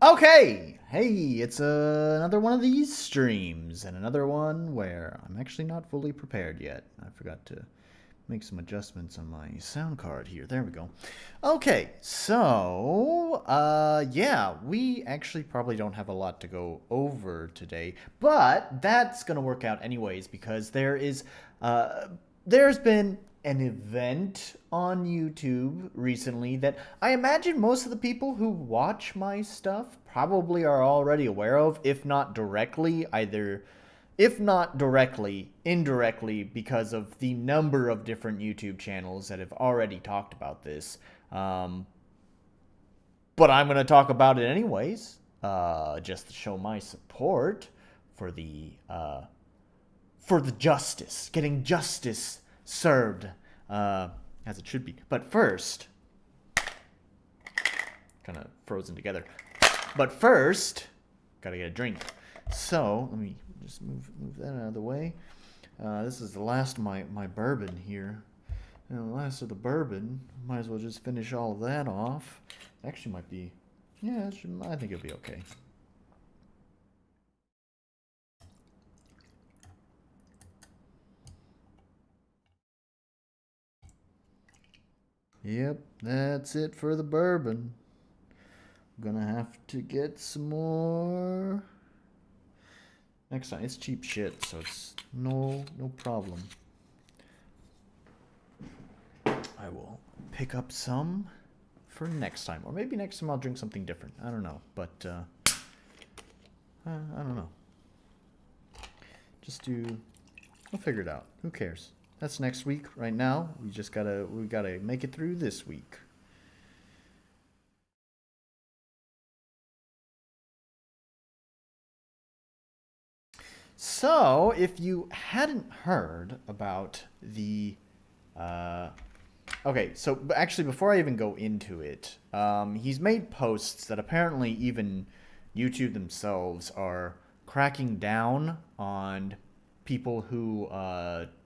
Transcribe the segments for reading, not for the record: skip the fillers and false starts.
Okay, hey, it's another one of these streams, and another one where I'm actually not fully prepared yet. I forgot to make some adjustments on my sound card here. There we go. Okay, so, yeah, we actually probably don't have a lot to go over today, but that's gonna work out anyways because there's been an event on YouTube recently that I imagine most of the people who watch my stuff probably are already aware of, if not directly, if not directly, indirectly, because of the number of different YouTube channels that have already talked about this. But I'm going to talk about it anyways, just to show my support for the justice, getting justice served as it should be. But first, kind of frozen together. But first, gotta get a drink. So let me just move that out of the way. This is the last of my bourbon here. And the last of the bourbon, might as well just finish all of that off. Actually, might be, yeah, I think it'll be okay. Yep, that's it for the bourbon. I'm gonna have to get some more next time. It's cheap shit, so it's no problem. I will pick up some for next time, or maybe next time I'll drink something different. I don't know, but I don't know. We'll figure it out. Who cares? That's next week. Right now, we gotta make it through this week. So, if you hadn't heard about the, okay, so actually, before I even go into it, he's made posts that apparently even YouTube themselves are cracking down on people who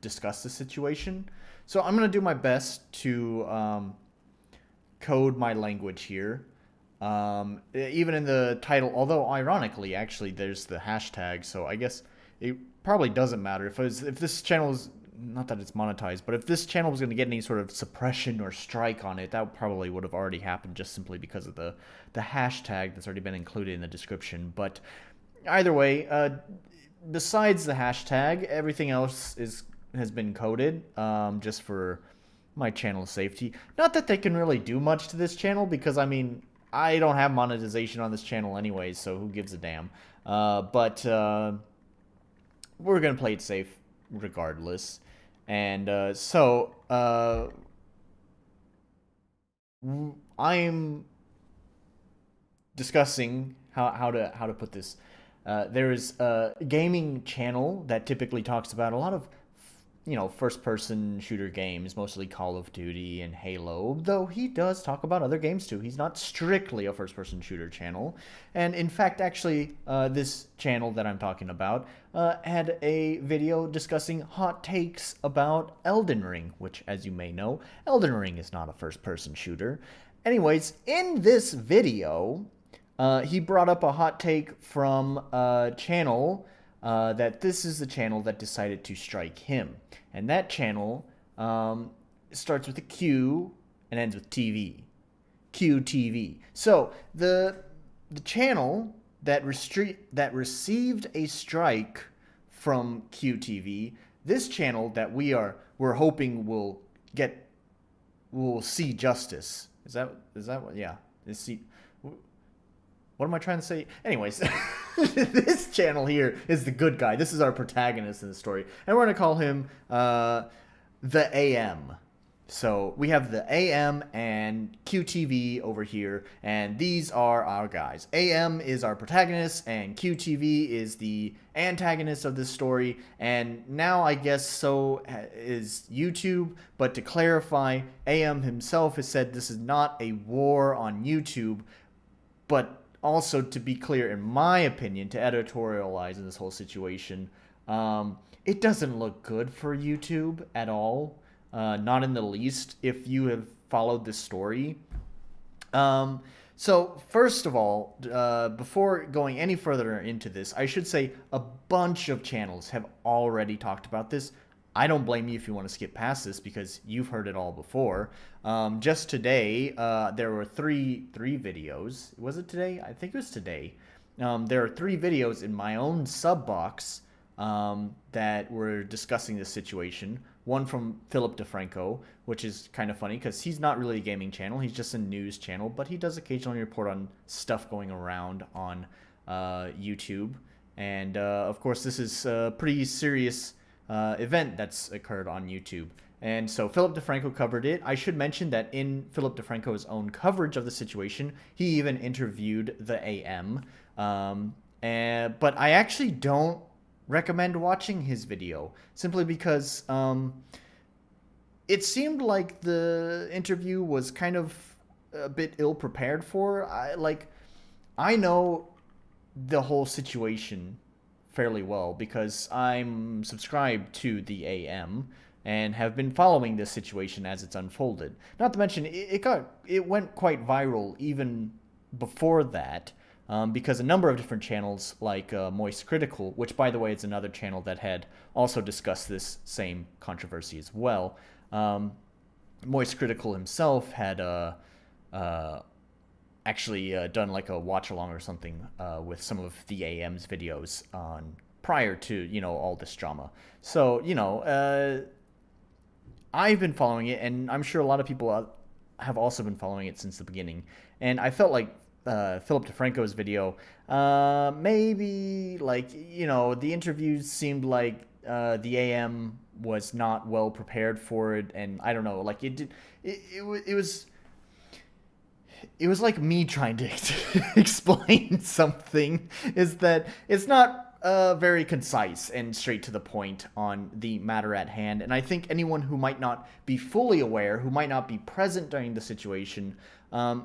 discuss the situation. So I'm gonna do my best to code my language here. Even in the title, although ironically, actually, there's the hashtag, so I guess it probably doesn't matter if this channel is, not that it's monetized, but if this channel was going to get any sort of suppression or strike on it, that probably would have already happened just simply because of the hashtag that's already been included in the description. But either way, besides the hashtag, everything else has been coded, just for my channel safety. Not that they can really do much to this channel, because I mean, I don't have monetization on this channel anyways, so who gives a damn. But we're gonna play it safe regardless. And so I'm discussing how to put this. There's a gaming channel that typically talks about a lot of, first-person shooter games, mostly Call of Duty and Halo, though he does talk about other games too. He's not strictly a first-person shooter channel. And in fact, actually, this channel that I'm talking about had a video discussing hot takes about Elden Ring, which, as you may know, Elden Ring is not a first-person shooter. Anyways, in this video, he brought up a hot take from a channel that this is the channel that decided to strike him. And that channel starts with a Q and ends with TV. QTV. So the channel that received a strike from QTV, this channel that we're hoping will see justice. Is that what? Yeah. What am I trying to say? Anyways, this channel here is the good guy. This is our protagonist in the story. And we're going to call him TheAM. So we have the AM and QTV over here, and these are our guys. AM is our protagonist, and QTV is the antagonist of this story. And now I guess so is YouTube. But to clarify, AM himself has said this is not a war on YouTube, but also, to be clear, in my opinion, to editorialize in this whole situation, it doesn't look good for YouTube at all. Not in the least, if you have followed this story. So, first of all, before going any further into this, I should say a bunch of channels have already talked about this. I don't blame you if you want to skip past this because you've heard it all before. Just today, there were three videos. Was it today? I think it was today. There are three videos in my own sub box that were discussing this situation. One from DeFranco, which is kind of funny because he's not really a gaming channel. He's just a news channel, but he does occasionally report on stuff going around on YouTube. And of course, this is a pretty serious event that's occurred on YouTube. And so DeFranco covered it. I should mention that in DeFranco's own coverage of the situation, he even interviewed TheAM. But I actually don't recommend watching his video simply because it seemed like the interview was kind of a bit ill prepared for. I know the whole situation fairly well because I'm subscribed to TheAM and have been following this situation as it's unfolded. Not to mention it went quite viral even before that. Because a number of different channels like Moist Critical, which by the way is another channel that had also discussed this same controversy as well. Moist Critical himself had actually done like a watch along or something with some of TheAM's videos on prior to all this drama. So I've been following it, and I'm sure a lot of people have also been following it since the beginning, and I felt like DeFranco's video, maybe the interviews seemed like TheAM was not well prepared for it, and I don't know, it was like me trying to explain something. Is that it's not very concise and straight to the point on the matter at hand, and I think anyone who might not be fully aware, who might not be present during the situation,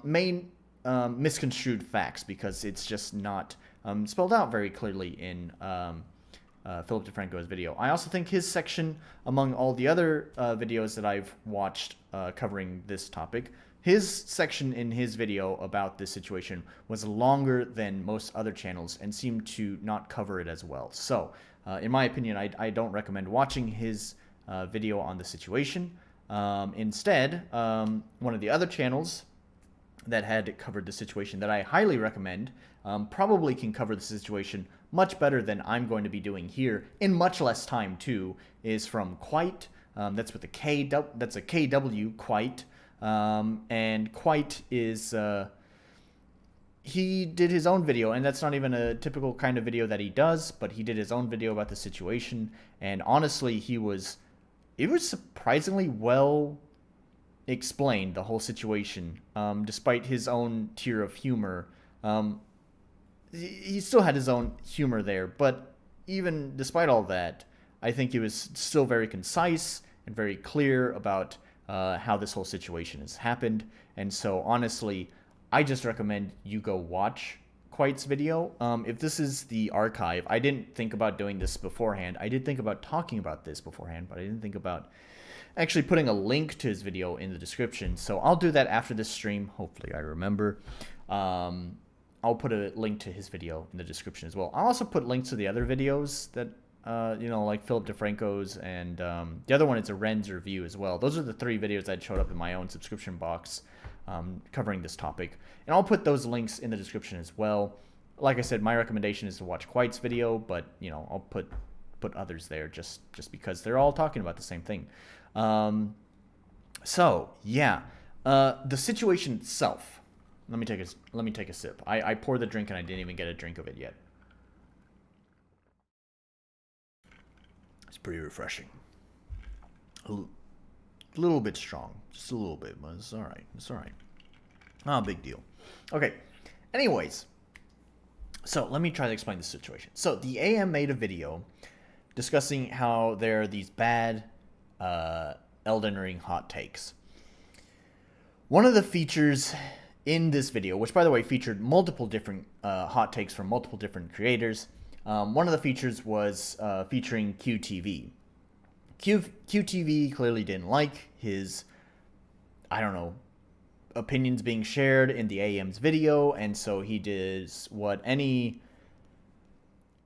may misconstrued facts because it's just not spelled out very clearly in DeFranco's video. I also think his section, among all the other videos that I've watched covering this topic, his section in his video about this situation was longer than most other channels and seemed to not cover it as well. So, in my opinion, I don't recommend watching his video on the situation. Instead, one of the other channels that had covered the situation that I highly recommend probably can cover the situation much better than I'm going to be doing here in much less time too, is from Kwite. That's with a K. That's a KW, Kwite. And Kwite is he did his own video, and that's not even a typical kind of video that he does, but he did his own video about the situation, and honestly, it was surprisingly well explained, the whole situation, despite his own tier of humor. He still had his own humor there, but even despite all that, I think it was still very concise and very clear about how this whole situation has happened. And so honestly, I just recommend you go watch Kwite's video. If this is the archive, I didn't think about doing this beforehand. I did think about talking about this beforehand, but I didn't think about actually putting a link to his video in the description. So I'll do that after this stream. Hopefully I remember. I'll put a link to his video in the description as well. I'll also put links to the other videos that, like DeFranco's, and the other one is a Renn's review as well. Those are the three videos that showed up in my own subscription box covering this topic. And I'll put those links in the description as well. Like I said, my recommendation is to watch Kwite's video, but, I'll put others there just because they're all talking about the same thing. So yeah, the situation itself. Let me take a sip. I poured the drink and I didn't even get a drink of it yet. It's pretty refreshing. A little bit strong, just a little bit, but it's all right. It's all right. Not a big deal. Okay. Anyways, so let me try to explain the situation. So TheAM made a video discussing how there are these bad Elden Ring hot takes. One of the features in this video, which by the way featured multiple different hot takes from multiple different creators, one of the features was featuring QTV. QTV clearly didn't like his, I don't know, opinions being shared in the AM's video, and so he does what any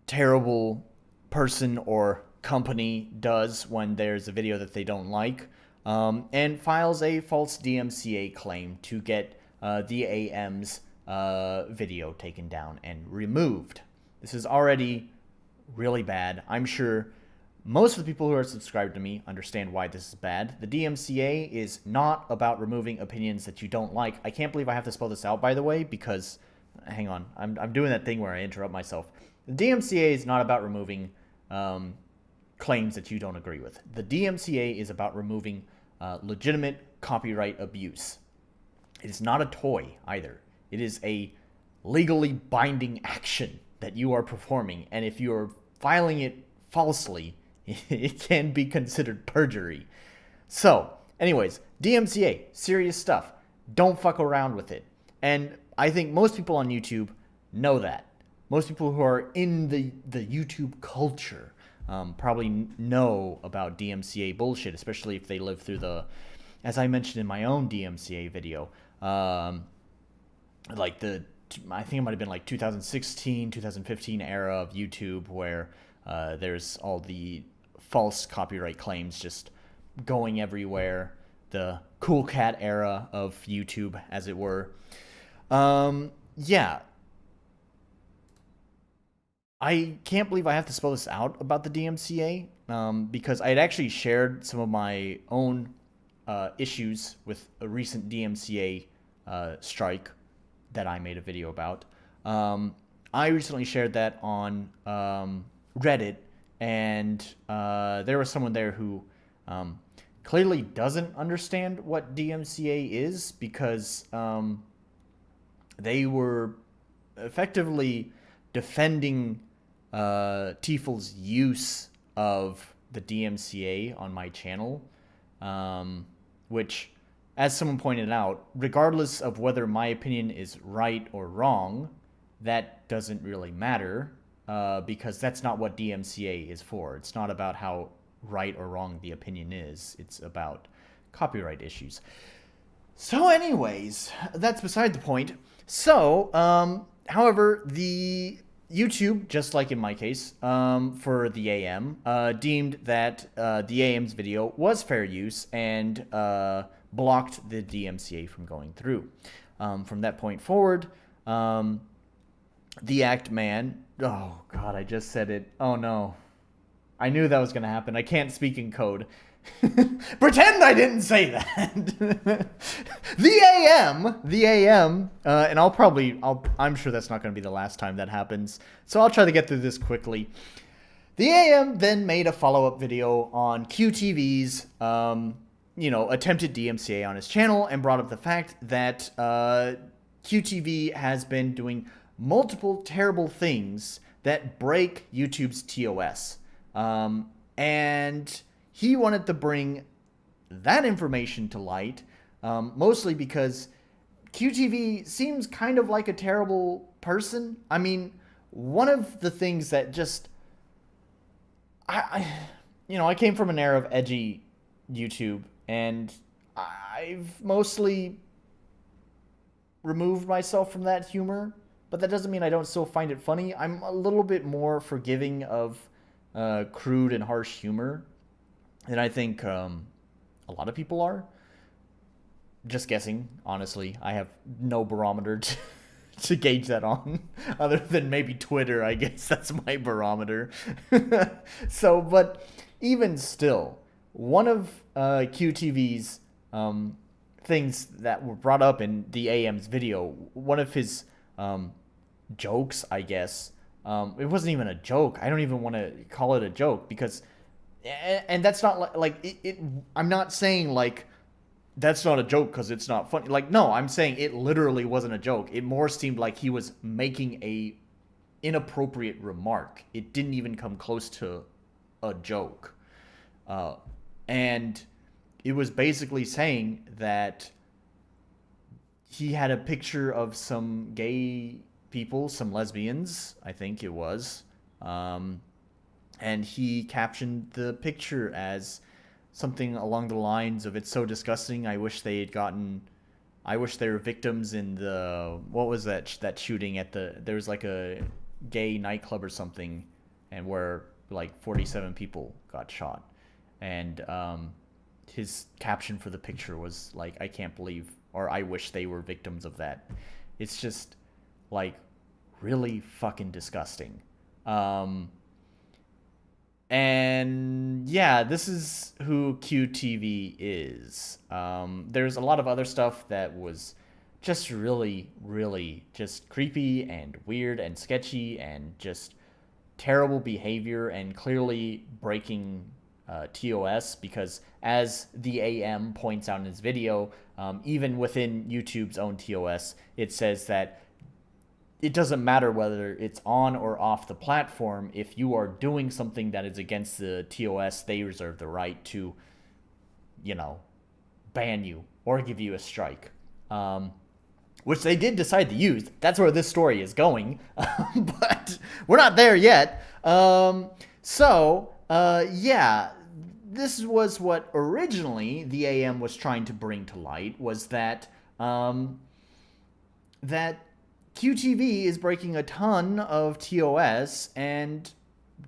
terrible person or company does when there's a video that they don't like, and files a false DMCA claim to get the AM's video taken down and removed. This is already really bad. I'm sure most of the people who are subscribed to me understand why this is bad. The DMCA is not about removing opinions that you don't like. I can't believe I have to spell this out, by the way, because, hang on, I'm doing that thing where I interrupt myself. The DMCA is not about removing claims that you don't agree with. The DMCA is about removing legitimate copyright abuse. It is not a toy either. It is a legally binding action that you are performing, and if you are filing it falsely, it can be considered perjury. So, anyways, DMCA, serious stuff. Don't fuck around with it. And I think most people on YouTube know that. Most people who are in the YouTube culture probably know about DMCA bullshit, especially if they live through the, as I mentioned in my own DMCA video, like I think it might have been like 2016, 2015 era of YouTube where there's all the false copyright claims just going everywhere. The cool cat era of YouTube, as it were. Yeah. I can't believe I have to spell this out about the DMCA because I had actually shared some of my own issues with a recent DMCA strike that I made a video about. I recently shared that on Reddit, and there was someone there who clearly doesn't understand what DMCA is because they were effectively defending Tiefel's use of the DMCA on my channel, which, as someone pointed out, regardless of whether my opinion is right or wrong, that doesn't really matter because that's not what DMCA is for. It's not about how right or wrong the opinion is. It's about copyright issues. So anyways, that's beside the point. So, however, the YouTube, just like in my case, for the AM, deemed that the AM's video was fair use and blocked the DMCA from going through. From that point forward, the Act Man... Oh, God, I just said it. Oh, no. I knew that was going to happen. I can't speak in code. Pretend I didn't say that. The AM, and I'm sure that's not going to be the last time that happens, so I'll try to get through this quickly. The AM then made a follow-up video on QTV's, attempted DMCA on his channel and brought up the fact that QTV has been doing multiple terrible things that break YouTube's TOS. And he wanted to bring that information to light, mostly because QTV seems kind of like a terrible person. I mean, one of the things that just... I came from an era of edgy YouTube, and I've mostly removed myself from that humor, but that doesn't mean I don't still find it funny. I'm a little bit more forgiving of crude and harsh humor than I think a lot of people are. Just guessing, honestly. I have no barometer to gauge that on, other than maybe Twitter. I guess that's my barometer. So, but even still, one of QTV's things that were brought up in the AM's video, one of his jokes, I guess, it wasn't even a joke. I don't even want to call it a joke because, and that's not like it. I'm not saying like that's not a joke because it's not funny. Like, no, I'm saying it literally wasn't a joke. It more seemed like he was making a inappropriate remark. It didn't even come close to a joke. And it was basically saying that he had a picture of some gay people, some lesbians, I think it was. And he captioned the picture as something along the lines of, "It's so disgusting, I wish they had gotten..." I wish they were victims in the, what was that shooting at there was like a gay nightclub or something, and where like 47 people got shot, and his caption for the picture was like, I can't believe, or I wish they were victims of that. It's just like really fucking disgusting. And yeah, this is who QTV is. There's a lot of other stuff that was just really, really just creepy and weird and sketchy and just terrible behavior and clearly breaking TOS, because as TheAM points out in his video, even within YouTube's own TOS, it says that it doesn't matter whether it's on or off the platform. If you are doing something that is against the TOS, they reserve the right to, you know, ban you or give you a strike. Which they did decide to use. That's where this story is going. But we're not there yet. Yeah, this was what originally TheAM was trying to bring to light, was that that QTV is breaking a ton of TOS and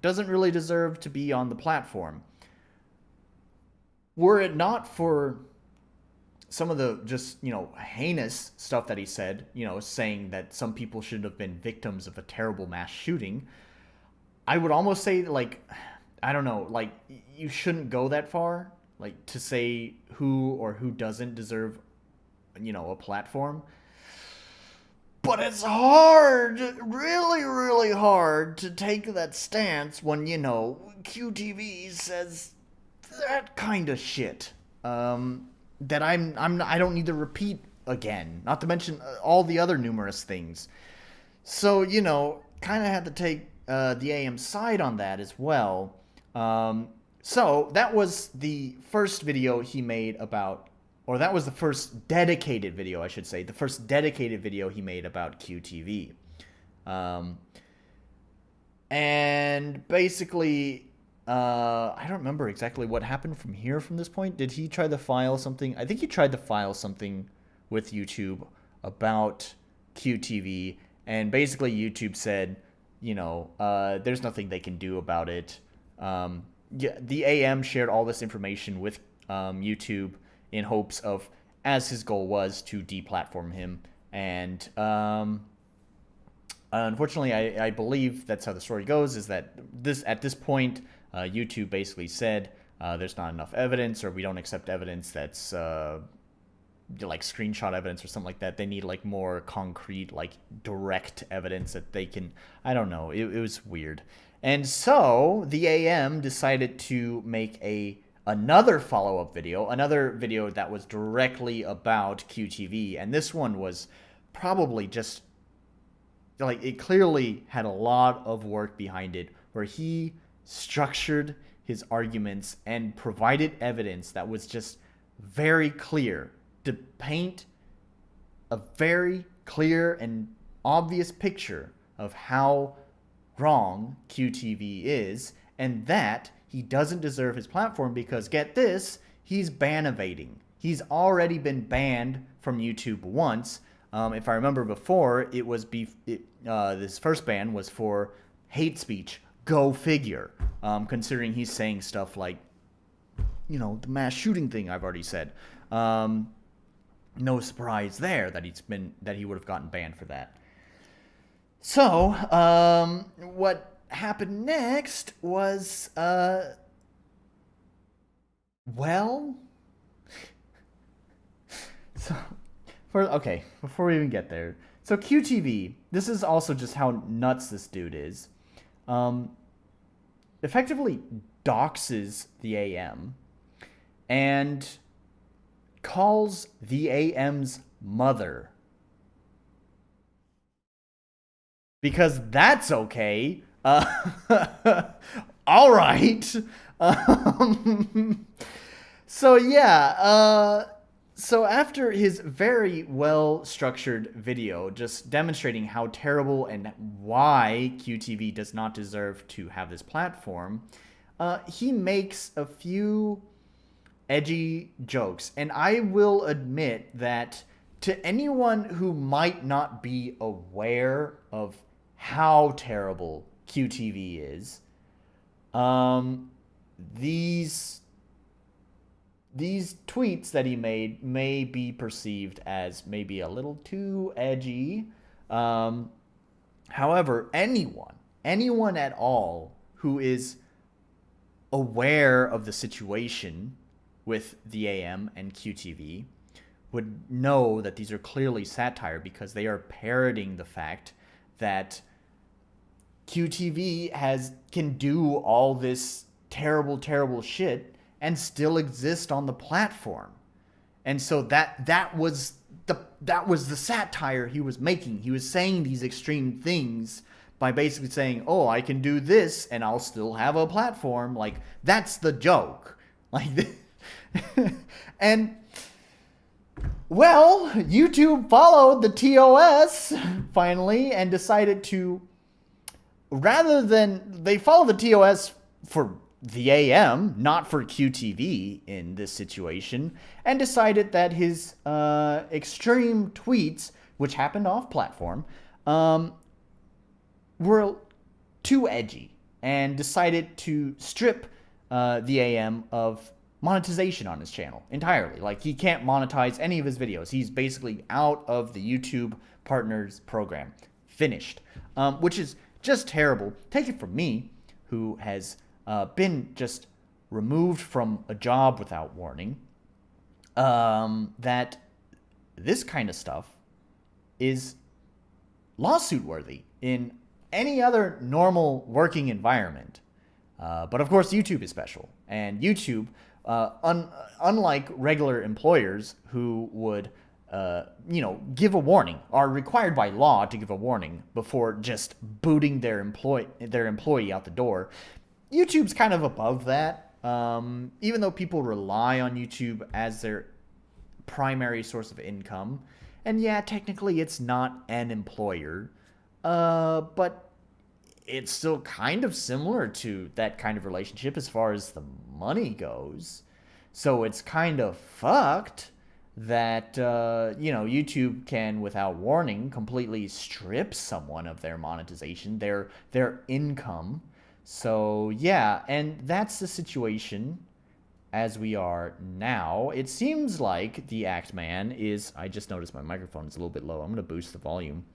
doesn't really deserve to be on the platform. Were it not for some of the just, heinous stuff that he said, saying that some people should have been victims of a terrible mass shooting, I would almost say, like, I don't know, like, you shouldn't go that far, like, to say who or who doesn't deserve, a platform. But it's hard, really, really hard to take that stance when, QTV says that kind of shit. That I don't need to repeat again. Not to mention all the other numerous things. So, kind of had to take TheAM's side on that as well. So that was the first video he made about, or that was the first dedicated video, I should say. The first dedicated video he made about QTV. And basically, I don't remember exactly what happened from here from this point. Did he try to file something? I think he tried to file something with YouTube about QTV. And basically YouTube said, there's nothing they can do about it. Yeah, TheAM shared all this information with YouTube in hopes of, as his goal was, to deplatform him. And unfortunately, I believe that's how the story goes, is that at this point, YouTube basically said there's not enough evidence, or we don't accept evidence that's like screenshot evidence or something like that. They need like more concrete, like direct evidence that they can, I don't know. It was weird. And so TheAM decided to make another follow-up video, another video that was directly about QTV. And this one was probably just, like, it clearly had a lot of work behind it, where he structured his arguments and provided evidence that was just very clear to paint a very clear and obvious picture of how wrong QTV is, and that he doesn't deserve his platform because, get this, he's ban evading. He's already been banned from YouTube once. If I remember before, it was this first ban was for hate speech. Go figure. Considering he's saying stuff like, the mass shooting thing I've already said. No surprise there that he would have gotten banned for that. So, what happened next was, well, so, before we even get there, so QTV, this is also just how nuts this dude is, effectively doxes TheAM and calls TheAM's mother. Because that's okay. All right. So yeah, so after his very well-structured video just demonstrating how terrible and why QTV does not deserve to have this platform, he makes a few edgy jokes. And I will admit that to anyone who might not be aware of how terrible QTV is, these tweets that he made may be perceived as maybe a little too edgy. However, anyone at all who is aware of the situation with TheAM and QTV would know that these are clearly satire, because they are parroting the fact that QTV can do all this terrible shit and still exist on the platform. And so that was the satire he was making. He was saying these extreme things by basically saying, "Oh, I can do this and I'll still have a platform." Like, that's the joke. Like, and well, YouTube followed the TOS finally and decided to, rather than, they followed the TOS for TheAM, not for QTV in this situation, and decided that his extreme tweets, which happened off platform, were too edgy, and decided to strip TheAM of monetization on his channel entirely. Like, he can't monetize any of his videos. He's basically out of the YouTube Partners program. Finished. Which is just terrible. Take it from me, who has been just removed from a job without warning, that this kind of stuff is lawsuit worthy in any other normal working environment. But of course, YouTube is special. And YouTube, unlike regular employers who would, give a warning, are required by law to give a warning before just booting their employee out the door, YouTube's kind of above that. Even though people rely on YouTube as their primary source of income, and yeah, technically it's not an employer, but it's still kind of similar to that kind of relationship as far as the money goes. So it's kind of fucked that, YouTube can, without warning, completely strip someone of their monetization, their income. So, yeah, and that's the situation as we are now. It seems like the Act Man is... I just noticed my microphone is a little bit low. I'm going to boost the volume.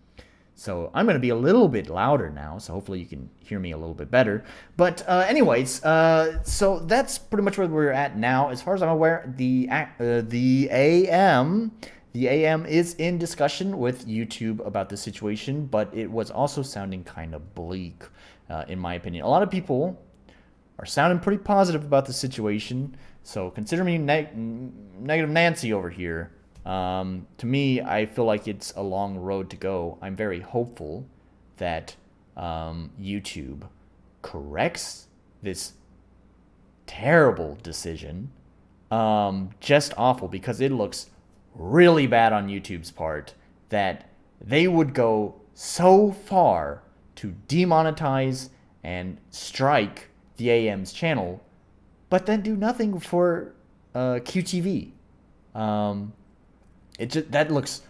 So I'm going to be a little bit louder now, so hopefully you can hear me a little bit better. But anyways, so that's pretty much where we're at now. As far as I'm aware, the AM is in discussion with YouTube about the situation, but it was also sounding kind of bleak, in my opinion. A lot of people are sounding pretty positive about the situation, so consider me Negative Nancy over here. To me, I feel like it's a long road to go. I'm very hopeful that YouTube corrects this terrible decision. Just awful, because it looks really bad on YouTube's part that they would go so far to demonetize and strike TheAM's channel, but then do nothing for QTV. That looks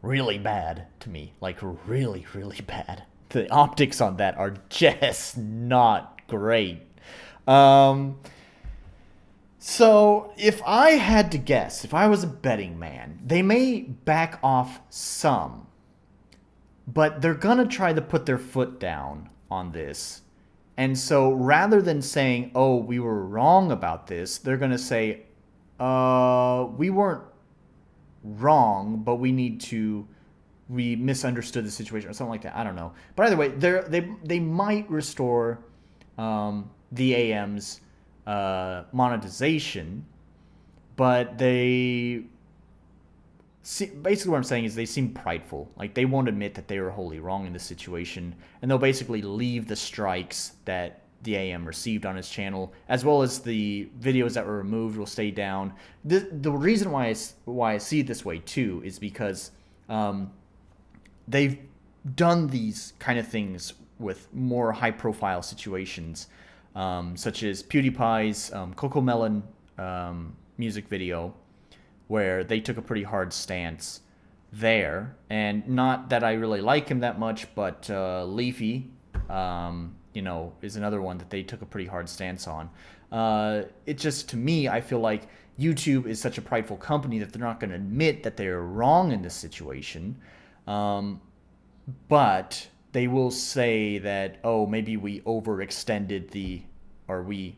really bad to me. Like, really, really bad. The optics on that are just not great. So, if I had to guess, if I was a betting man, they may back off some, but they're gonna try to put their foot down on this. And so, rather than saying, "Oh, we were wrong about this," they're gonna say, "We weren't wrong, but we misunderstood the situation," or something like that. I don't know. But either way, they might restore TheAM's monetization, but basically what I'm saying is they seem prideful. Like, they won't admit that they were wholly wrong in this situation, and they'll basically leave the strikes that TheAM received on his channel, as well as the videos that were removed will stay down. The reason why I see it this way too is because they've done these kind of things with more high-profile situations, such as PewDiePie's Cocomelon music video, where they took a pretty hard stance there. And not that I really like him that much, but Leafy, you know, is another one that they took a pretty hard stance on. It just, to me, I feel like YouTube is such a prideful company that they're not going to admit that they're wrong in this situation. But they will say that, oh, maybe we overextended the, or we,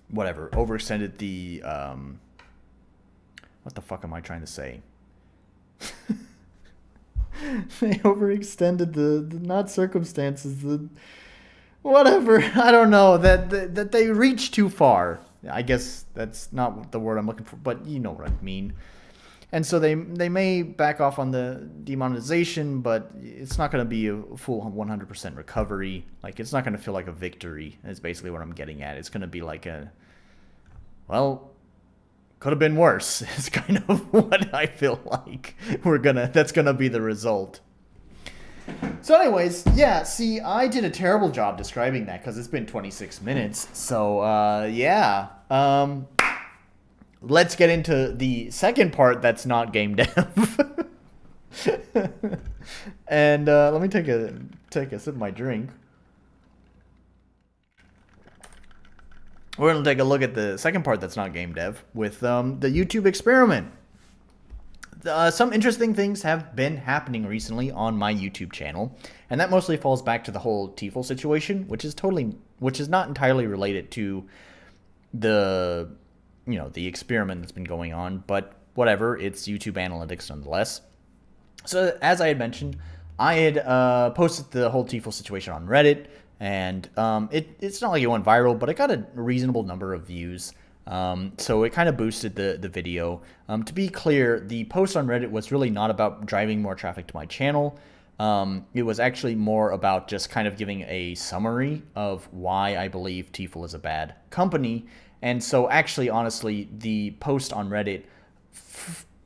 whatever, overextended the, what the fuck am I trying to say? They overextended the not circumstances, the whatever. I don't know, that they reached too far. I guess that's not the word I'm looking for, but you know what I mean. And so they may back off on the demonetization, but it's not going to be a full 100% recovery. Like, it's not going to feel like a victory, is basically what I'm getting at. It's going to be like a, well, could have been worse. It's kind of what I feel like that's going to be the result. So anyways, yeah, see, I did a terrible job describing that because it's been 26 minutes. So, yeah. Let's get into the second part that's not game dev. And let me take a sip of my drink. We're going to take a look at the second part that's not game dev with the YouTube experiment. Some interesting things have been happening recently on my YouTube channel, and that mostly falls back to the whole TFL situation, which is not entirely related to the experiment that's been going on, but whatever, it's YouTube analytics nonetheless. So as I had mentioned, I had posted the whole TFL situation on Reddit, and it's not like it went viral, but it got a reasonable number of views. So it kind of boosted the video. To be clear, the post on Reddit was really not about driving more traffic to my channel. It was actually more about just kind of giving a summary of why I believe TFL is a bad company. And so actually, honestly, the post on Reddit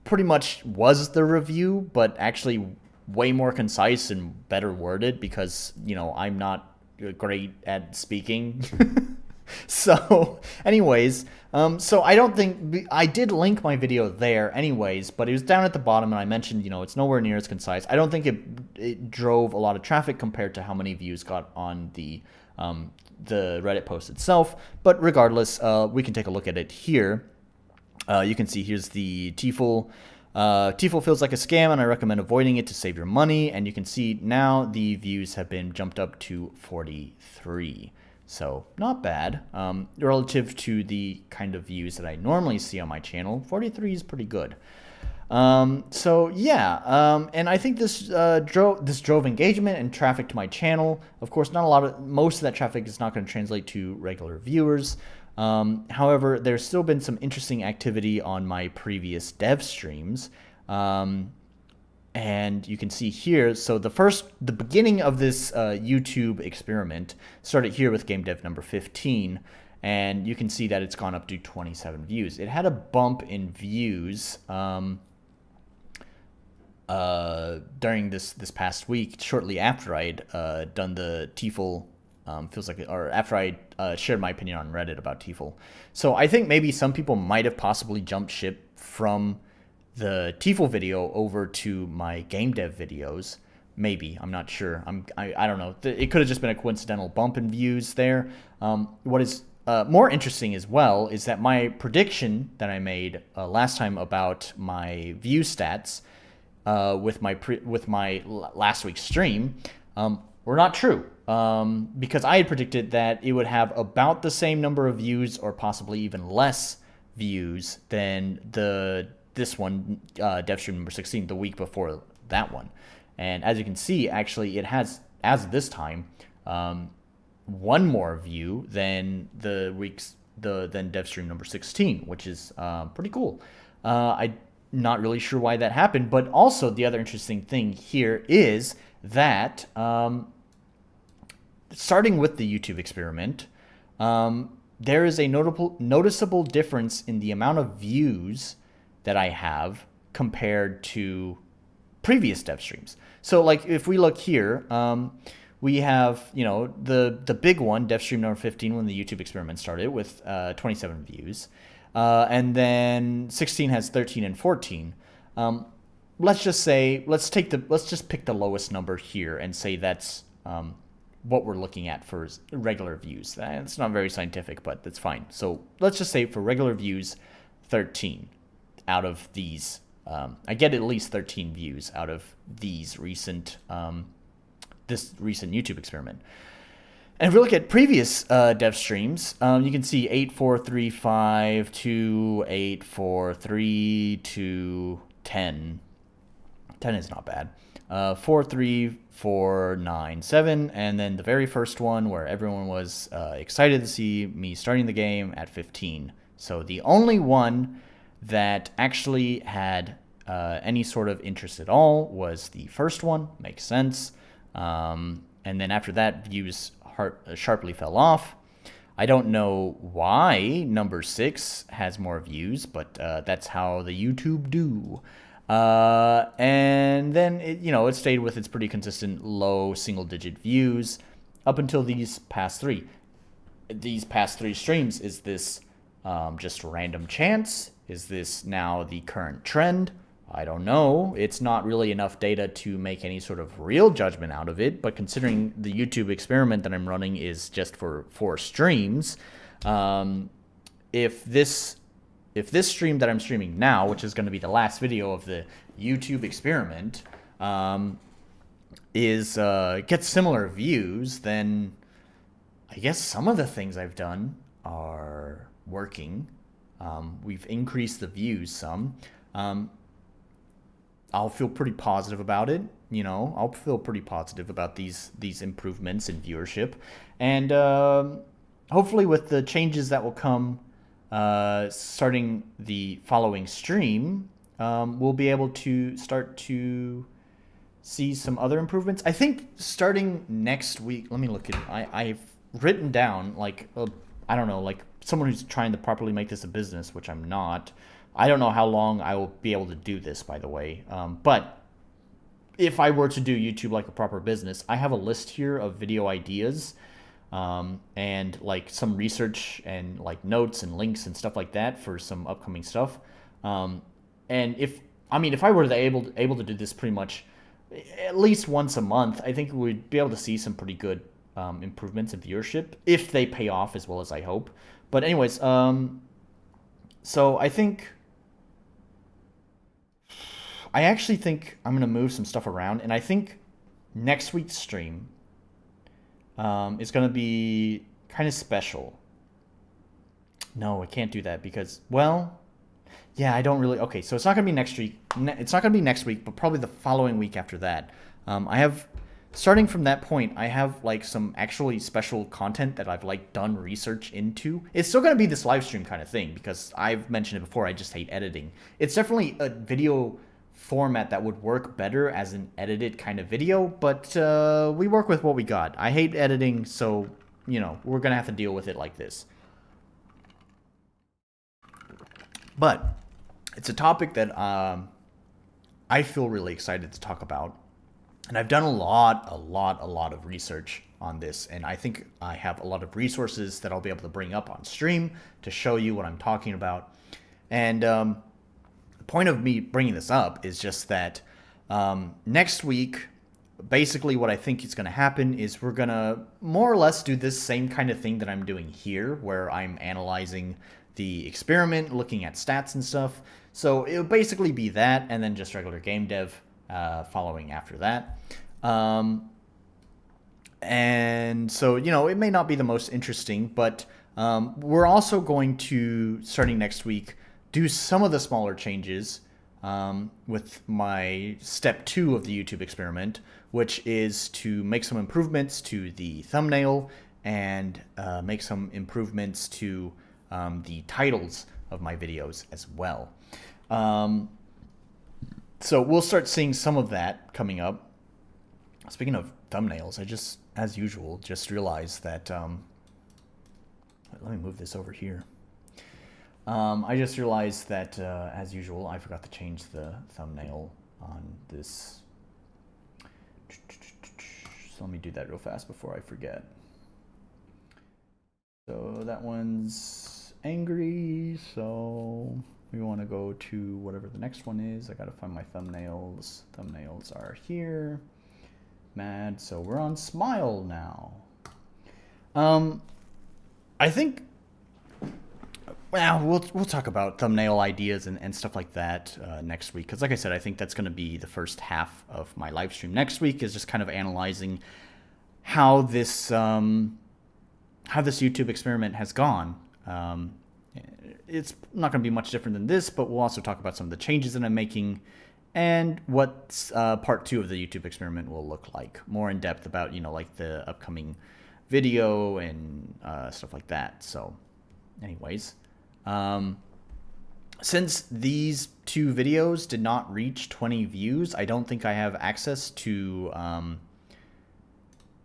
pretty much was the review, but actually way more concise and better worded because, you know, I'm not great at speaking. So anyways, so I don't think I did link my video there anyways, but it was down at the bottom and I mentioned, you know, it's nowhere near as concise. I don't think it drove a lot of traffic compared to how many views got on the Reddit post itself, but regardless, we can take a look at it here. You can see here's the TFL. TFL feels like a scam and I recommend avoiding it to save your money. And you can see now the views have been jumped up to 43. So not bad. Relative to the kind of views that I normally see on my channel, 43 is pretty good. So yeah, and I think this drove engagement and traffic to my channel. Of course, most of that traffic is not going to translate to regular viewers. However, there's still been some interesting activity on my previous dev streams. And you can see here, so the beginning of this YouTube experiment started here with game dev number 15. And you can see that it's gone up to 27 views. It had a bump in views during this past week, shortly after I'd done the TFL, or after I shared my opinion on Reddit about TFL. So I think maybe some people might have possibly jumped ship from the TFL video over to my game dev videos. Maybe, I'm not sure. I don't know. It could have just been a coincidental bump in views there. What is more interesting as well is that my prediction that I made last time about my view stats with my last week's stream were not true, because I had predicted that it would have about the same number of views or possibly even less views than this one, dev stream number 16, the week before that one. And as you can see, actually, it has, as of this time, one more view than than dev stream number 16, which is pretty cool. I'm not really sure why that happened, but also the other interesting thing here is that starting with the YouTube experiment, there is a noticeable difference in the amount of views that I have compared to previous dev streams. So like if we look here, we have, you know, the big one, dev stream number 15, when the YouTube experiment started with 27 views. And then 16 has 13 and 14. let's just say, let's just pick the lowest number here and say that's what we're looking at for regular views. It's not very scientific, but that's fine. So let's just say for regular views, 13 out of these. I get at least 13 views out of these recent, this recent YouTube experiment. And if we look at previous dev streams, you can see 8435 to 843 to 10. 10 is not bad. 43497, and then the very first one where everyone was excited to see me starting the game at 15. So the only one that actually had any sort of interest at all was the first one. Makes sense. And then after that, views sharply fell off. I don't know why number 6 has more views, but that's how the YouTube do. And then it stayed with its pretty consistent low single-digit views up until these past 3. These past 3 streams, is this just random chance? Is this now the current trend? I don't know. It's not really enough data to make any sort of real judgment out of it, but considering the YouTube experiment that I'm running is just for 4 streams, if this stream that I'm streaming now, which is going to be the last video of the YouTube experiment, gets similar views, then I guess some of the things I've done are working. We've increased the views some. I'll feel pretty positive about it. I'll feel pretty positive about these improvements in viewership, and hopefully with the changes that will come starting the following stream, we'll be able to start to see some other improvements. I think starting next week, let me look at it. I've written down I don't know, like someone who's trying to properly make this a business, which I'm not. I don't know how long I will be able to do this, by the way. But if I were to do YouTube like a proper business, I have a list here of video ideas and like some research and like notes and links and stuff like that for some upcoming stuff. And if I were able to do this pretty much at least once a month, I think we'd be able to see some pretty good improvements in viewership if they pay off as well as I hope. But anyways, so I actually think I'm going to move some stuff around, and I think next week's stream is going to be kind of special. No, I can't do that because, well, yeah, I don't really. Okay, so it's not going to be next week. It's not going to be next week, but probably the following week after that. Starting from that point, I have like some actually special content that I've like done research into. It's still going to be this live stream kind of thing because I've mentioned it before. I just hate editing. It's definitely a video format that would work better as an edited kind of video, but we work with what we got. I hate editing, so we're gonna have to deal with it like this. But it's a topic that I feel really excited to talk about, and I've done a lot of research on this, and I think I have a lot of resources that I'll be able to bring up on stream to show you what I'm talking about. And point of me bringing this up is just that next week, basically what I think is going to happen is we're going to more or less do this same kind of thing that I'm doing here, where I'm analyzing the experiment, looking at stats and stuff. So it'll basically be that, and then just regular game dev following after that. And so, it may not be the most interesting, but we're also going to, starting next week, do some of the smaller changes with my step 2 of the YouTube experiment, which is to make some improvements to the thumbnail and make some improvements to the titles of my videos as well. So we'll start seeing some of that coming up. Speaking of thumbnails, I just, as usual, just realized that, let me move this over here. I just realized that, as usual, I forgot to change the thumbnail on this. So let me do that real fast before I forget. So that one's angry, so we want to go to whatever the next one is. I gotta find my thumbnails. Thumbnails are here. Mad, so we're on smile now. I think, well, we'll talk about thumbnail ideas and stuff like that next week, because like I said, I think that's going to be the first half of my live stream next week, is just kind of analyzing how this YouTube experiment has gone. It's not going to be much different than this, but we'll also talk about some of the changes that I'm making and what part 2 of the YouTube experiment will look like. More in depth about, you know, like the upcoming video and stuff like that. So anyways, since these 2 videos did not reach 20 views, I don't think I have access to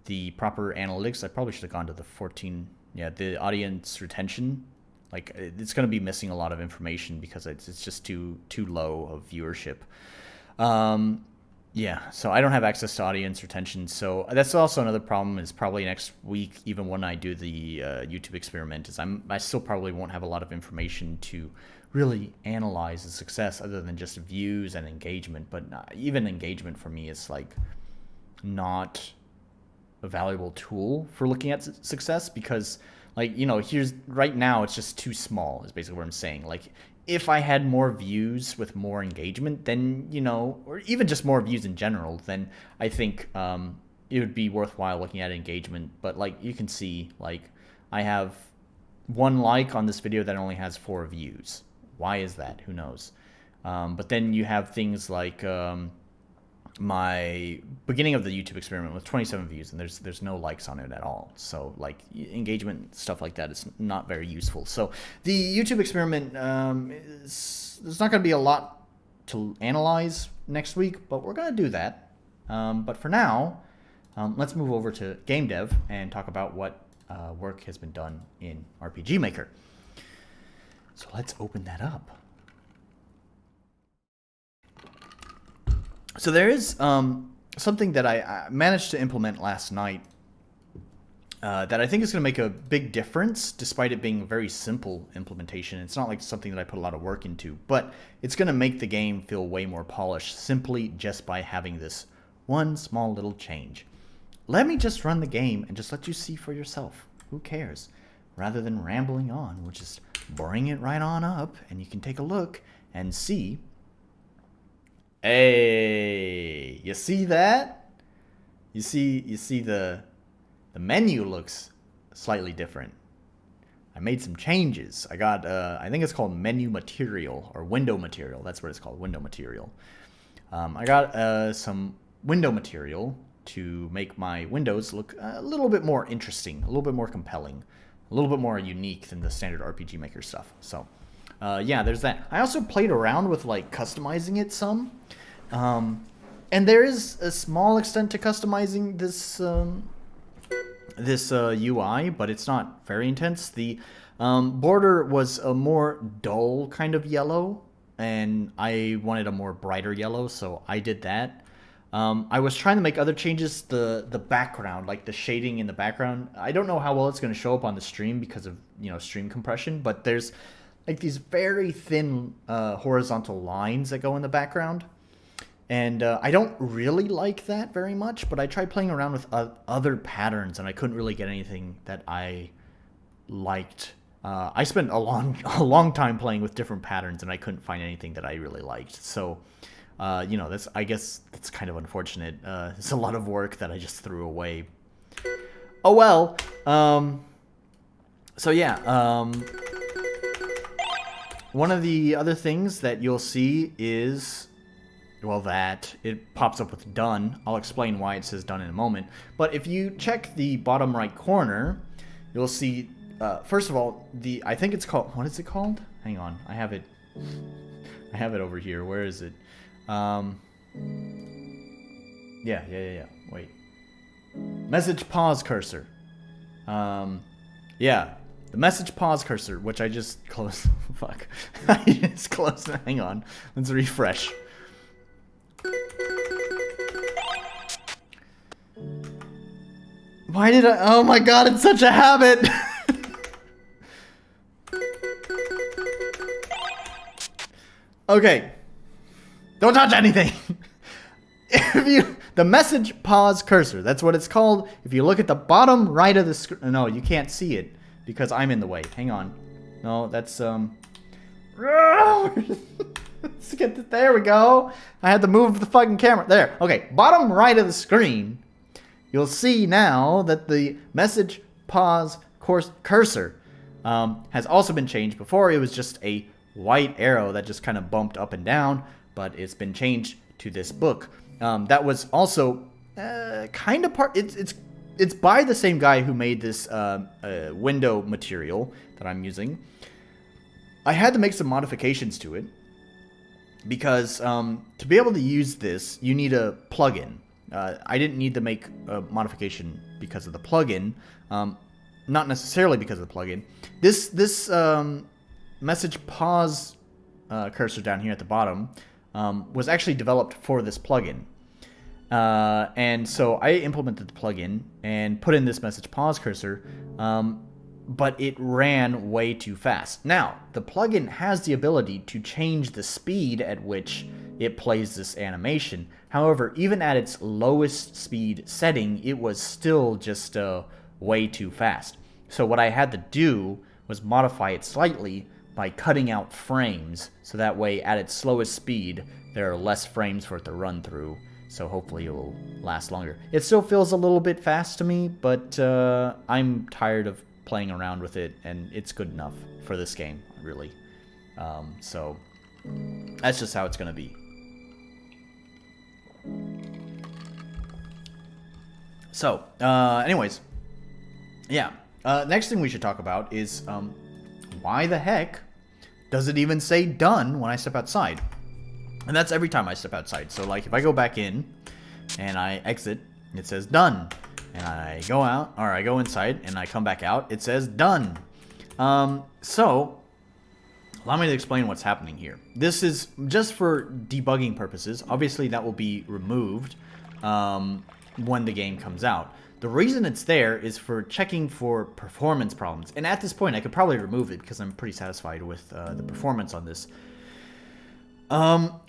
the proper analytics. I probably should have gone to the 14, the audience retention. Like, it's going to be missing a lot of information because it's just too low of viewership. Yeah, so I don't have access to audience retention. So that's also another problem, is probably next week, even when I do the YouTube experiment, is I still probably won't have a lot of information to really analyze the success other than just views and engagement. But even engagement for me is like not a valuable tool for looking at success, because, like, you know, here's right now it's just too small is basically what I'm saying. Like, if I had more views with more engagement, then, you know, or even just more views in general, then I think it would be worthwhile looking at engagement. But like you can see, like, I have 1 like on this video that only has 4 views. Why is that? Who knows? But then you have things like my beginning of the YouTube experiment with 27 views, and there's no likes on it at all. So like engagement, stuff like that is not very useful. So the YouTube experiment, there's not going to be a lot to analyze next week, but we're going to do that. But for now, let's move over to game dev and talk about what work has been done in RPGMaker. So let's open that up. So there is something that I managed to implement last night that I think is going to make a big difference, despite it being a very simple implementation. It's not like something that I put a lot of work into, but it's going to make the game feel way more polished simply just by having this one small little change. Let me just run the game and just let you see for yourself. Who cares? Rather than rambling on, we'll just bring it right on up, and you can take a look and see. Hey, you see that? You see the menu looks slightly different. I made some changes. I got I think it's called menu material or window material. That's what it's called, window material. I got some window material to make my windows look a little bit more interesting, a little bit more compelling, a little bit more unique than the standard RPGMaker stuff. So yeah, there's that. I also played around with like customizing it some. And there is a small extent to customizing this UI, but it's not very intense. The border was a more dull kind of yellow, and I wanted a more brighter yellow, so I did that. I was trying to make other changes. The background, like the shading in the background, I don't know how well it's going to show up on the stream because of, you know, stream compression, but there's like these very thin horizontal lines that go in the background. And I don't really like that very much, but I tried playing around with other patterns, and I couldn't really get anything that I liked. I spent a long time playing with different patterns, and I couldn't find anything that I really liked. So, you know, I guess that's kind of unfortunate. It's a lot of work that I just threw away. Oh well. So yeah. One of the other things that you'll see is, well, that it pops up with done. I'll explain why it says done in a moment. But if you check the bottom right corner, you'll see, first of all, I think it's called, what is it called? Hang on, I have it over here. Where is it? Yeah. Wait. Message pause cursor. Yeah. The message pause cursor, which I just closed. Fuck. I just closed. Hang on. Let's refresh. Why did I? Oh my god, it's such a habit. Okay. Don't touch anything. The message pause cursor, that's what it's called. If you look at the bottom right of the screen, no, you can't see it because I'm in the way. Hang on. No, that's let's get this. There we go. I had to move the fucking camera. There. Okay, bottom right of the screen, you'll see now that the message pause cursor has also been changed. Before it was just a white arrow that just kind of bumped up and down, but it's been changed to this book. That was also kind of part. It's by the same guy who made this window material that I'm using. I had to make some modifications to it because to be able to use this, you need a plugin. I didn't need to make a modification because of the plugin, not necessarily because of the plugin. This message pause cursor down here at the bottom was actually developed for this plugin. And so I implemented the plugin and put in this message pause cursor, but it ran way too fast. Now, the plugin has the ability to change the speed at which it plays this animation. However, even at its lowest speed setting, it was still just way too fast. So what I had to do was modify it slightly by cutting out frames, so that way at its slowest speed, there are less frames for it to run through. So hopefully it will last longer. It still feels a little bit fast to me, but I'm tired of playing around with it, and it's good enough for this game, really. So that's just how it's going to be. So, anyways, yeah. Next thing we should talk about is why the heck does it even say done when I step outside? And that's every time I step outside. So, like, if I go back in and I exit, it says done. And I go out, or I go inside and I come back out, it says done. So, allow me to explain what's happening here. This is just for debugging purposes. Obviously, that will be removed when the game comes out. The reason it's there is for checking for performance problems. And at this point, I could probably remove it because I'm pretty satisfied with the performance on this.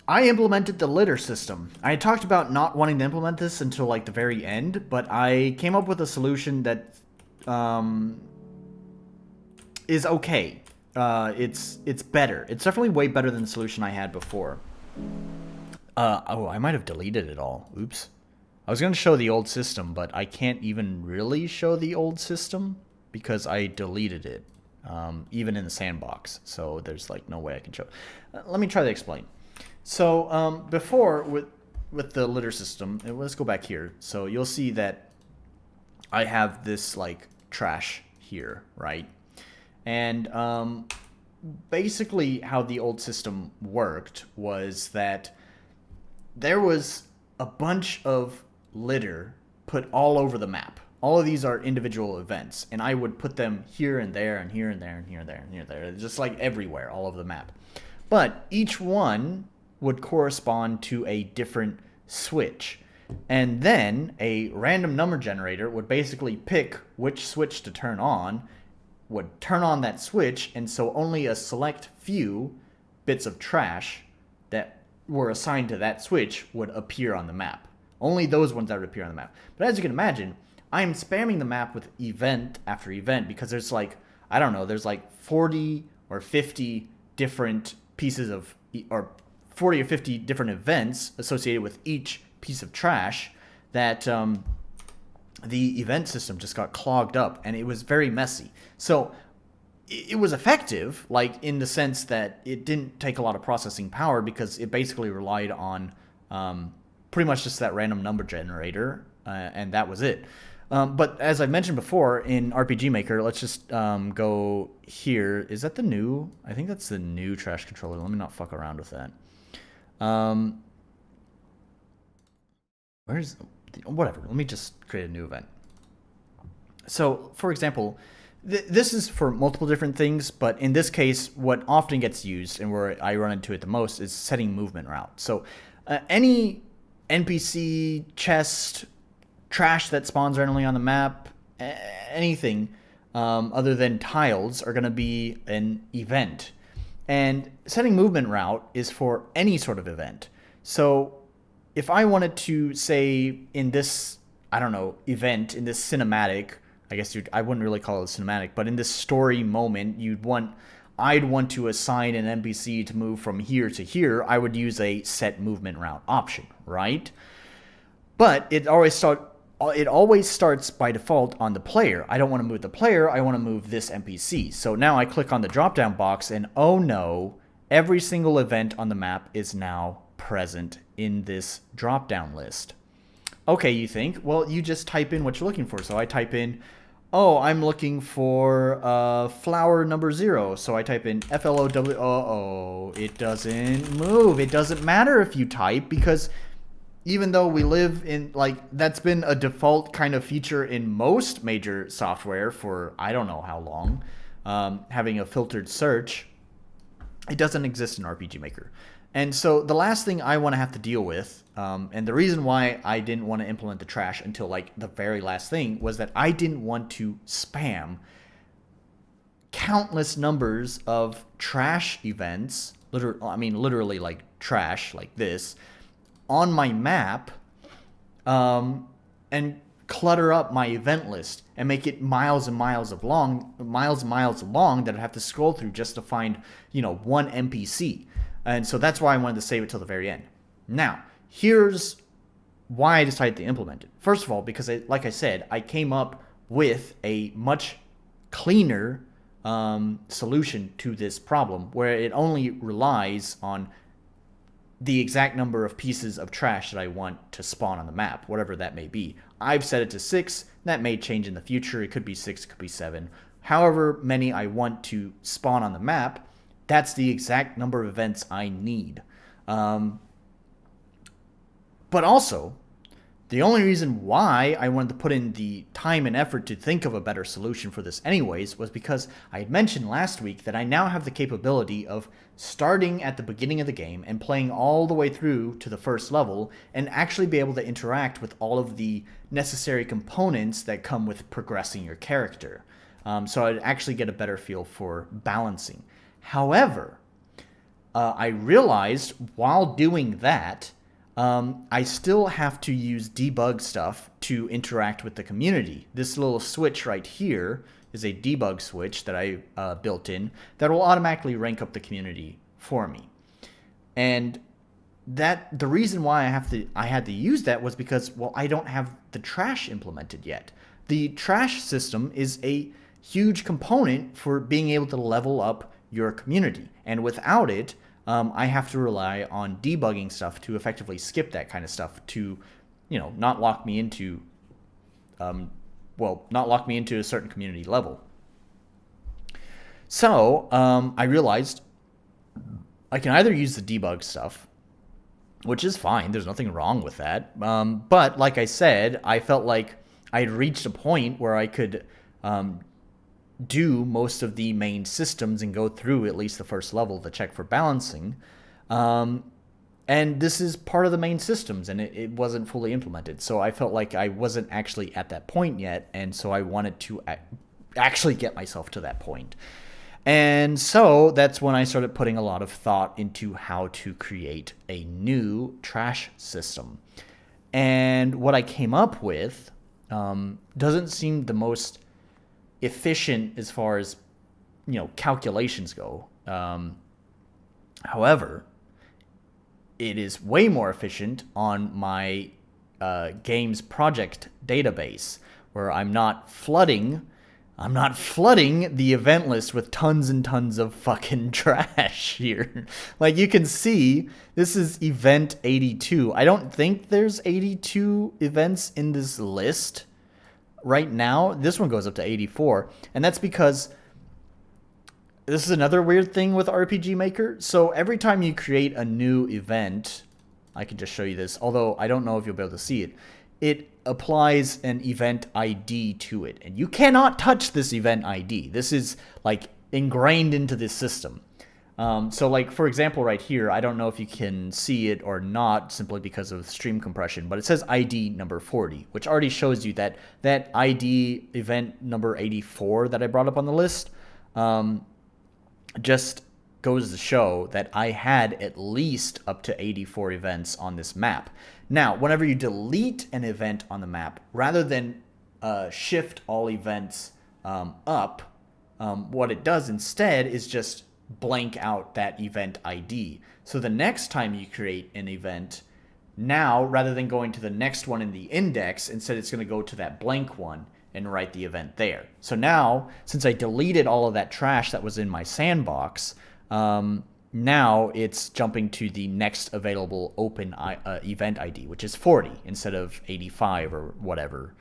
I implemented the litter system. I had talked about not wanting to implement this until like the very end, but I came up with a solution that is okay. It's better. It's definitely way better than the solution I had before. Oh, I might have deleted it all. Oops. I was going to show the old system, but I can't even really show the old system because I deleted it, even in the sandbox. So there's like no way I can show. Let me try to explain. So before with the litter system, let's go back here. So you'll see that I have this like trash here, right? And basically how the old system worked was that there was a bunch of litter put all over the map. All of these are individual events, and I would put them here and there and here and there and here and there and here and there, just like everywhere, all over the map. But each one would correspond to a different switch. And then a random number generator would basically pick which switch to turn on, would turn on that switch, and so only a select few bits of trash that were assigned to that switch would appear on the map. Only those ones that would appear on the map. But as you can imagine, I'm spamming the map with event after event because there's like, I don't know, there's like 40 or 50 different pieces of, or 40 or 50 different events associated with each piece of trash that the event system just got clogged up, and it was very messy. So it was effective, like in the sense that it didn't take a lot of processing power because it basically relied on pretty much just that random number generator, and that was it. But as I mentioned before, in RPGMaker, let's just go here. Is that the new? I think that's the new trash controller. Let me not fuck around with that. Where's... Whatever. Let me just create a new event. So, for example, this is for multiple different things, but in this case, what often gets used and where I run into it the most is setting movement route. So, any NPC, chest, trash that spawns randomly on the map, anything other than tiles are going to be an event. And setting movement route is for any sort of event. So if I wanted to say in this, I don't know, event, in this cinematic, I guess I wouldn't really call it cinematic, but in this story moment, I'd want to assign an NPC to move from here to here, I would use a set movement route option, right? But it always starts by default on the player. I don't want to move the player, I want to move this NPC. So now I click on the drop-down box and oh no, every single event on the map is now present in this drop-down list. Okay, you think, well, you just type in what you're looking for. So I type in, oh, I'm looking for flower number 0. So I type in FLOW. Oh, it doesn't move. It doesn't matter if you type, because even though we live in, like, that's been a default kind of feature in most major software for I don't know how long, having a filtered search, it doesn't exist in RPGMaker. And so the last thing I want to have to deal with, and the reason why I didn't want to implement the trash until like the very last thing, was that I didn't want to spam countless numbers of trash events, literally like trash, like this, on my map, and clutter up my event list and make it miles and miles long that I'd have to scroll through just to find, one NPC. And so that's why I wanted to save it till the very end. Now, here's why I decided to implement it. First of all, because like I said, I came up with a much cleaner solution to this problem, where it only relies on the exact number of pieces of trash that I want to spawn on the map, whatever that may be. I've set it to 6. That may change in the future. It could be 6, it could be 7. However many I want to spawn on the map, that's the exact number of events I need. But also, the only reason why I wanted to put in the time and effort to think of a better solution for this anyways was because I had mentioned last week that I now have the capability of starting at the beginning of the game and playing all the way through to the first level and actually be able to interact with all of the necessary components that come with progressing your character. So I'd actually get a better feel for balancing. However, I realized while doing that, I still have to use debug stuff to interact with the community. This little switch right here is a debug switch that I built in that will automatically rank up the community for me. And that the reason why I had to use that was because, well, I don't have the trash implemented yet. The trash system is a huge component for being able to level up your community, and without it, I have to rely on debugging stuff to effectively skip that kind of stuff to, not lock me into, not lock me into a certain community level. So I realized I can either use the debug stuff, which is fine. There's nothing wrong with that. But like I said, I felt like I had reached a point where I could do most of the main systems and go through at least the first level to check for balancing. And this is part of the main systems, and it wasn't fully implemented. So I felt like I wasn't actually at that point yet, and so I wanted to actually get myself to that point. And so that's when I started putting a lot of thought into how to create a new trash system. And what I came up with doesn't seem the most efficient as far as calculations go. However, it is way more efficient on my games project database, where I'm not flooding the event list with tons and tons of fucking trash here. Like you can see, this is event 82. I don't think there's 82 events in this list right now. This one goes up to 84, and that's because this is another weird thing with RPGMaker. So every time you create a new event, I can just show you this, although I don't know if you'll be able to see it, it applies an event ID to it, and you cannot touch this event ID. This is like ingrained into this system. So like, for example, right here, I don't know if you can see it or not simply because of stream compression, but it says ID number 40, which already shows you that that ID event number 84 that I brought up on the list just goes to show that I had at least up to 84 events on this map. Now, whenever you delete an event on the map, rather than shift all events up, what it does instead is just blank out that event ID. So the next time you create an event, now rather than going to the next one in the index, instead it's going to go to that blank one and write the event there. So now, since I deleted all of that trash that was in my sandbox, now it's jumping to the next available open event ID, which is 40 instead of 85 or whatever.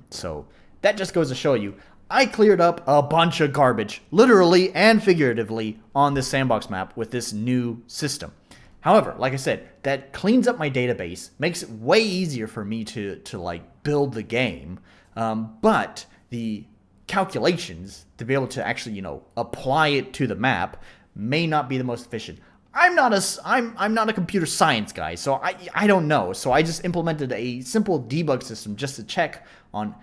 So that just goes to show you, I cleared up a bunch of garbage, literally and figuratively, on this sandbox map with this new system. However, like I said, that cleans up my database, makes it way easier for me to like build the game. But the calculations to be able to actually, you know, apply it to the map may not be the most efficient. I'm not a computer science guy, so I don't know. So I just implemented a simple debug system just to check on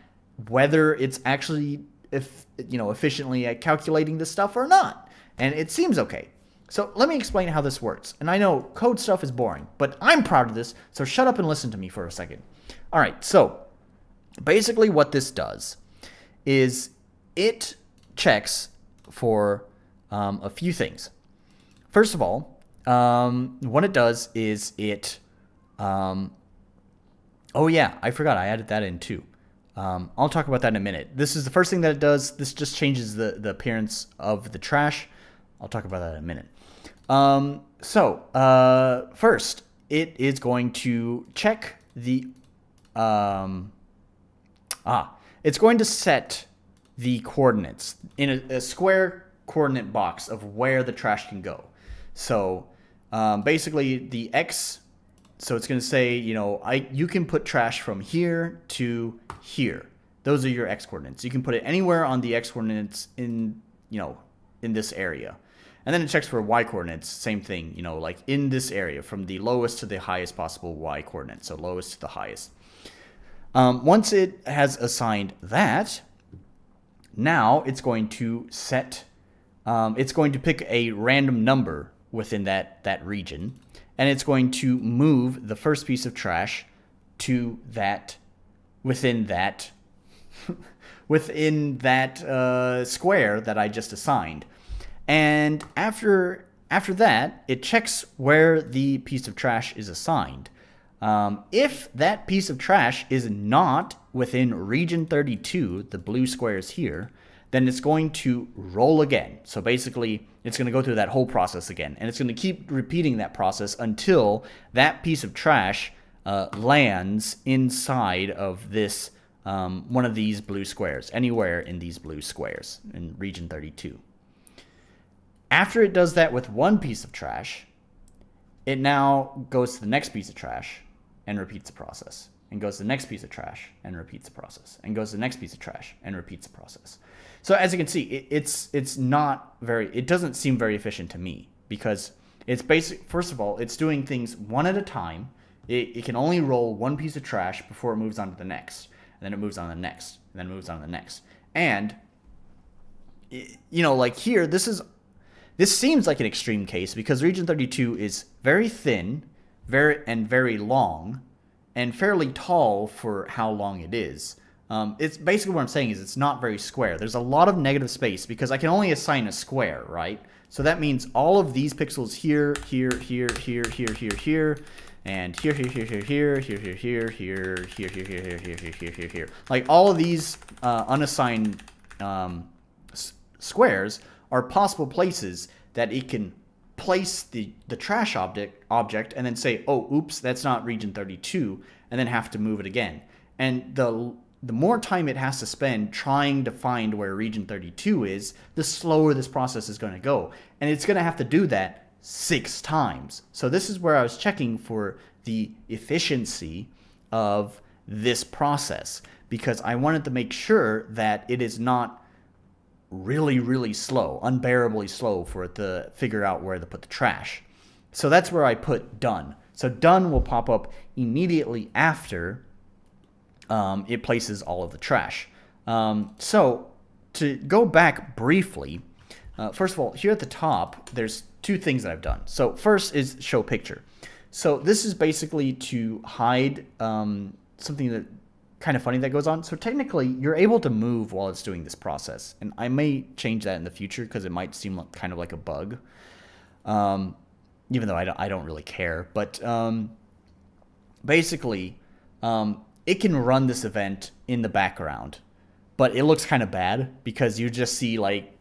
whether it's actually efficiently at calculating this stuff or not. And it seems okay. So let me explain how this works. And I know code stuff is boring, but I'm proud of this, so shut up and listen to me for a second. All right, so basically what this does is it checks for a few things. First of all, what it does is it... oh yeah, I forgot I added that in too. I'll talk about that in a minute. This is the first thing that it does. This just changes the appearance of the trash. I'll talk about that in a minute. First, it is going to check the... it's going to set the coordinates in a square coordinate box of where the trash can go. So basically the X... So it's going to say, you can put trash from here to here. Those are your X coordinates. You can put it anywhere on the X coordinates in this area. And then it checks for Y coordinates, same thing, like in this area from the lowest to the highest possible Y coordinate. So lowest to the highest. Once it has assigned that, now it's going to set, it's going to pick a random number within that region. And it's going to move the first piece of trash to that, within that square that I just assigned. And after that, it checks where the piece of trash is assigned. If that piece of trash is not within region 32, the blue squares here, then it's going to roll again. So basically, it's going to go through that whole process again. And it's going to keep repeating that process until that piece of trash lands inside of this, one of these blue squares, anywhere in these blue squares in region 32. After it does that with one piece of trash, it now goes to the next piece of trash and repeats the process. And goes to the next piece of trash and repeats the process. And goes to the next piece of trash and repeats the process. So as you can see, it's not very, it doesn't seem very efficient to me, because it's basic. First of all, it's doing things one at a time. It can only roll one piece of trash before it moves on to the next. And then it moves on to the next. And then it moves on to the next. And, like here, this seems like an extreme case, because region 32 is very thin, very long, and fairly tall for how long it is. It's basically what I'm saying is it's not very square. There's a lot of negative space because I can only assign a square, right? So that means all of these pixels here, here, here, here, here, here, here, and here, here, here, here, here, here, here, here, here, here, here, here, here, here, here, here, here. Like all of these unassigned squares are possible places that it can place the trash object and then say, oh, oops, that's not region 32, and then have to move it again. And the more time it has to spend trying to find where region 32 is, the slower this process is going to go. And it's going to have to do that 6 times. So this is where I was checking for the efficiency of this process, because I wanted to make sure that it is not really, really slow, unbearably slow for it to figure out where to put the trash. So that's where I put done. So done will pop up immediately after it places all of the trash. So to go back briefly, First of all, here at the top, there's two things that I've done. So first is show picture. So this is basically to hide something that kind of funny that goes on. So technically, you're able to move while it's doing this process. And I may change that in the future because it might seem like, kind of like a bug. Even though I don't really care. But basically, it can run this event in the background. But it looks kind of bad because you just see like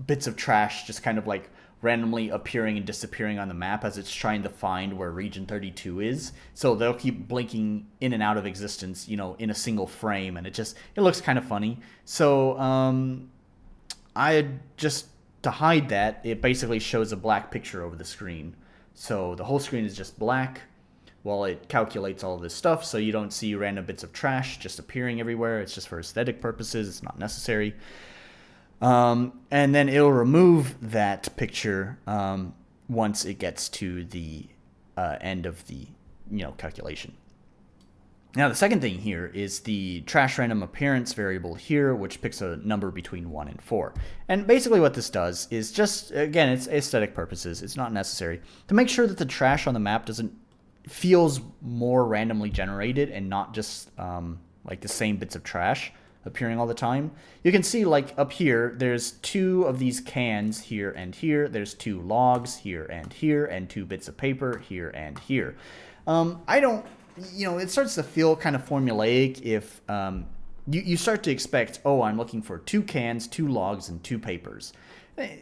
bits of trash just kind of like randomly appearing and disappearing on the map as it's trying to find where region 32 is. So they'll keep blinking in and out of existence, you know, in a single frame, and it looks kind of funny. So to hide that, it basically shows a black picture over the screen. So the whole screen is just black while it calculates all of this stuff, so you don't see random bits of trash just appearing everywhere. It's just for aesthetic purposes. It's not necessary. And then it'll remove that picture once it gets to the end of the calculation. Now, the second thing here is the trash random appearance variable here, which picks a number between 1 and 4. And basically what this does is just, again, it's aesthetic purposes. It's not necessary. To make sure that the trash on the map feels more randomly generated and not just like the same bits of trash appearing all the time. You can see like up here, there's 2 of these cans here and here. There's 2 logs here, and 2 bits of paper here and here. It starts to feel kind of formulaic if you start to expect, oh, I'm looking for 2 cans, 2 logs, and 2 papers.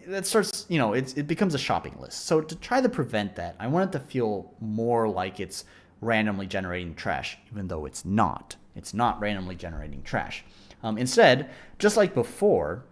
That starts, it becomes a shopping list. So to try to prevent that, I want it to feel more like it's randomly generating trash, even though it's not. It's not randomly generating trash. Instead, just like before,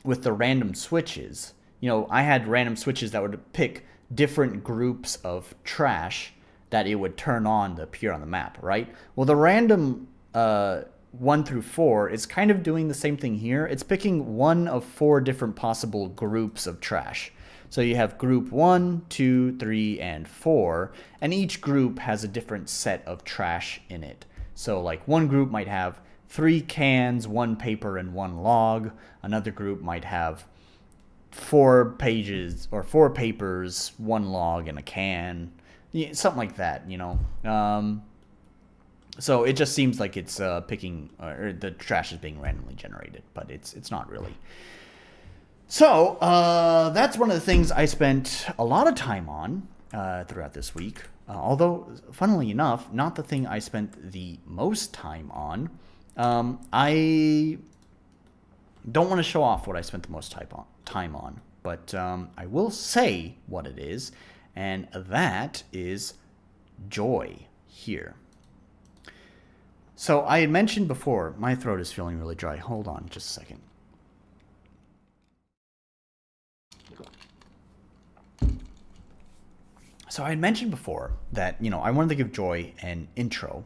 with the random switches, I had random switches that would pick different groups of trash that it would turn on to appear on the map, right? Well, the random 1 through 4 is kind of doing the same thing here. It's picking 1 of 4 different possible groups of trash. So you have group 1, 2, 3, and 4, and each group has a different set of trash in it. So like one group might have 3 cans, 1 paper, and 1 log. Another group might have 4 pages or 4 papers, 1 log, and a can. Something like that, So it just seems like it's picking, or the trash is being randomly generated, but it's not really. So that's one of the things I spent a lot of time on throughout this week. Although, funnily enough, not the thing I spent the most time on. I don't want to show off what I spent the most time on, but I will say what it is, and that is joy here. So I had mentioned before, my throat is feeling really dry. Hold on just a second. So I had mentioned before that, I wanted to give Joy an intro.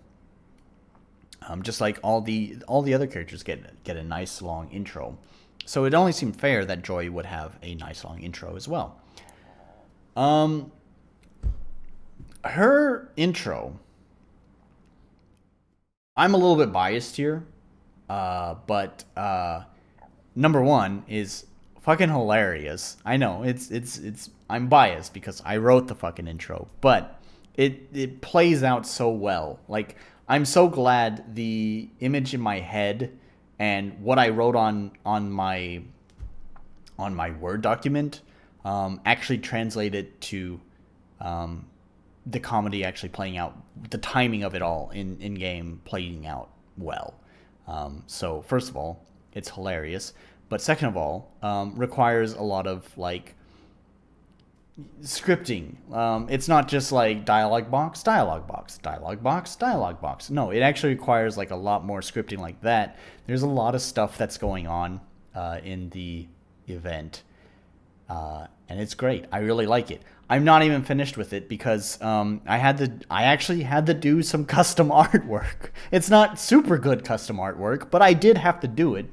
Just like all the other characters get a nice long intro. So it only seemed fair that Joy would have a nice long intro as well. Her intro, I'm a little bit biased here, but number one is fucking hilarious. I know I'm biased because I wrote the fucking intro, but it plays out so well. Like, I'm so glad the image in my head and what I wrote on my Word document actually translated to the comedy actually playing out, the timing of it all in game playing out well. So first of all, it's hilarious, but second of all, requires a lot of like scripting. It's not just like dialogue box, dialogue box, dialogue box, dialogue box. No, it actually requires like a lot more scripting like that. There's a lot of stuff that's going on in the event, and it's great. I really like it. I'm not even finished with it because I actually had to do some custom artwork. It's not super good custom artwork, but I did have to do it.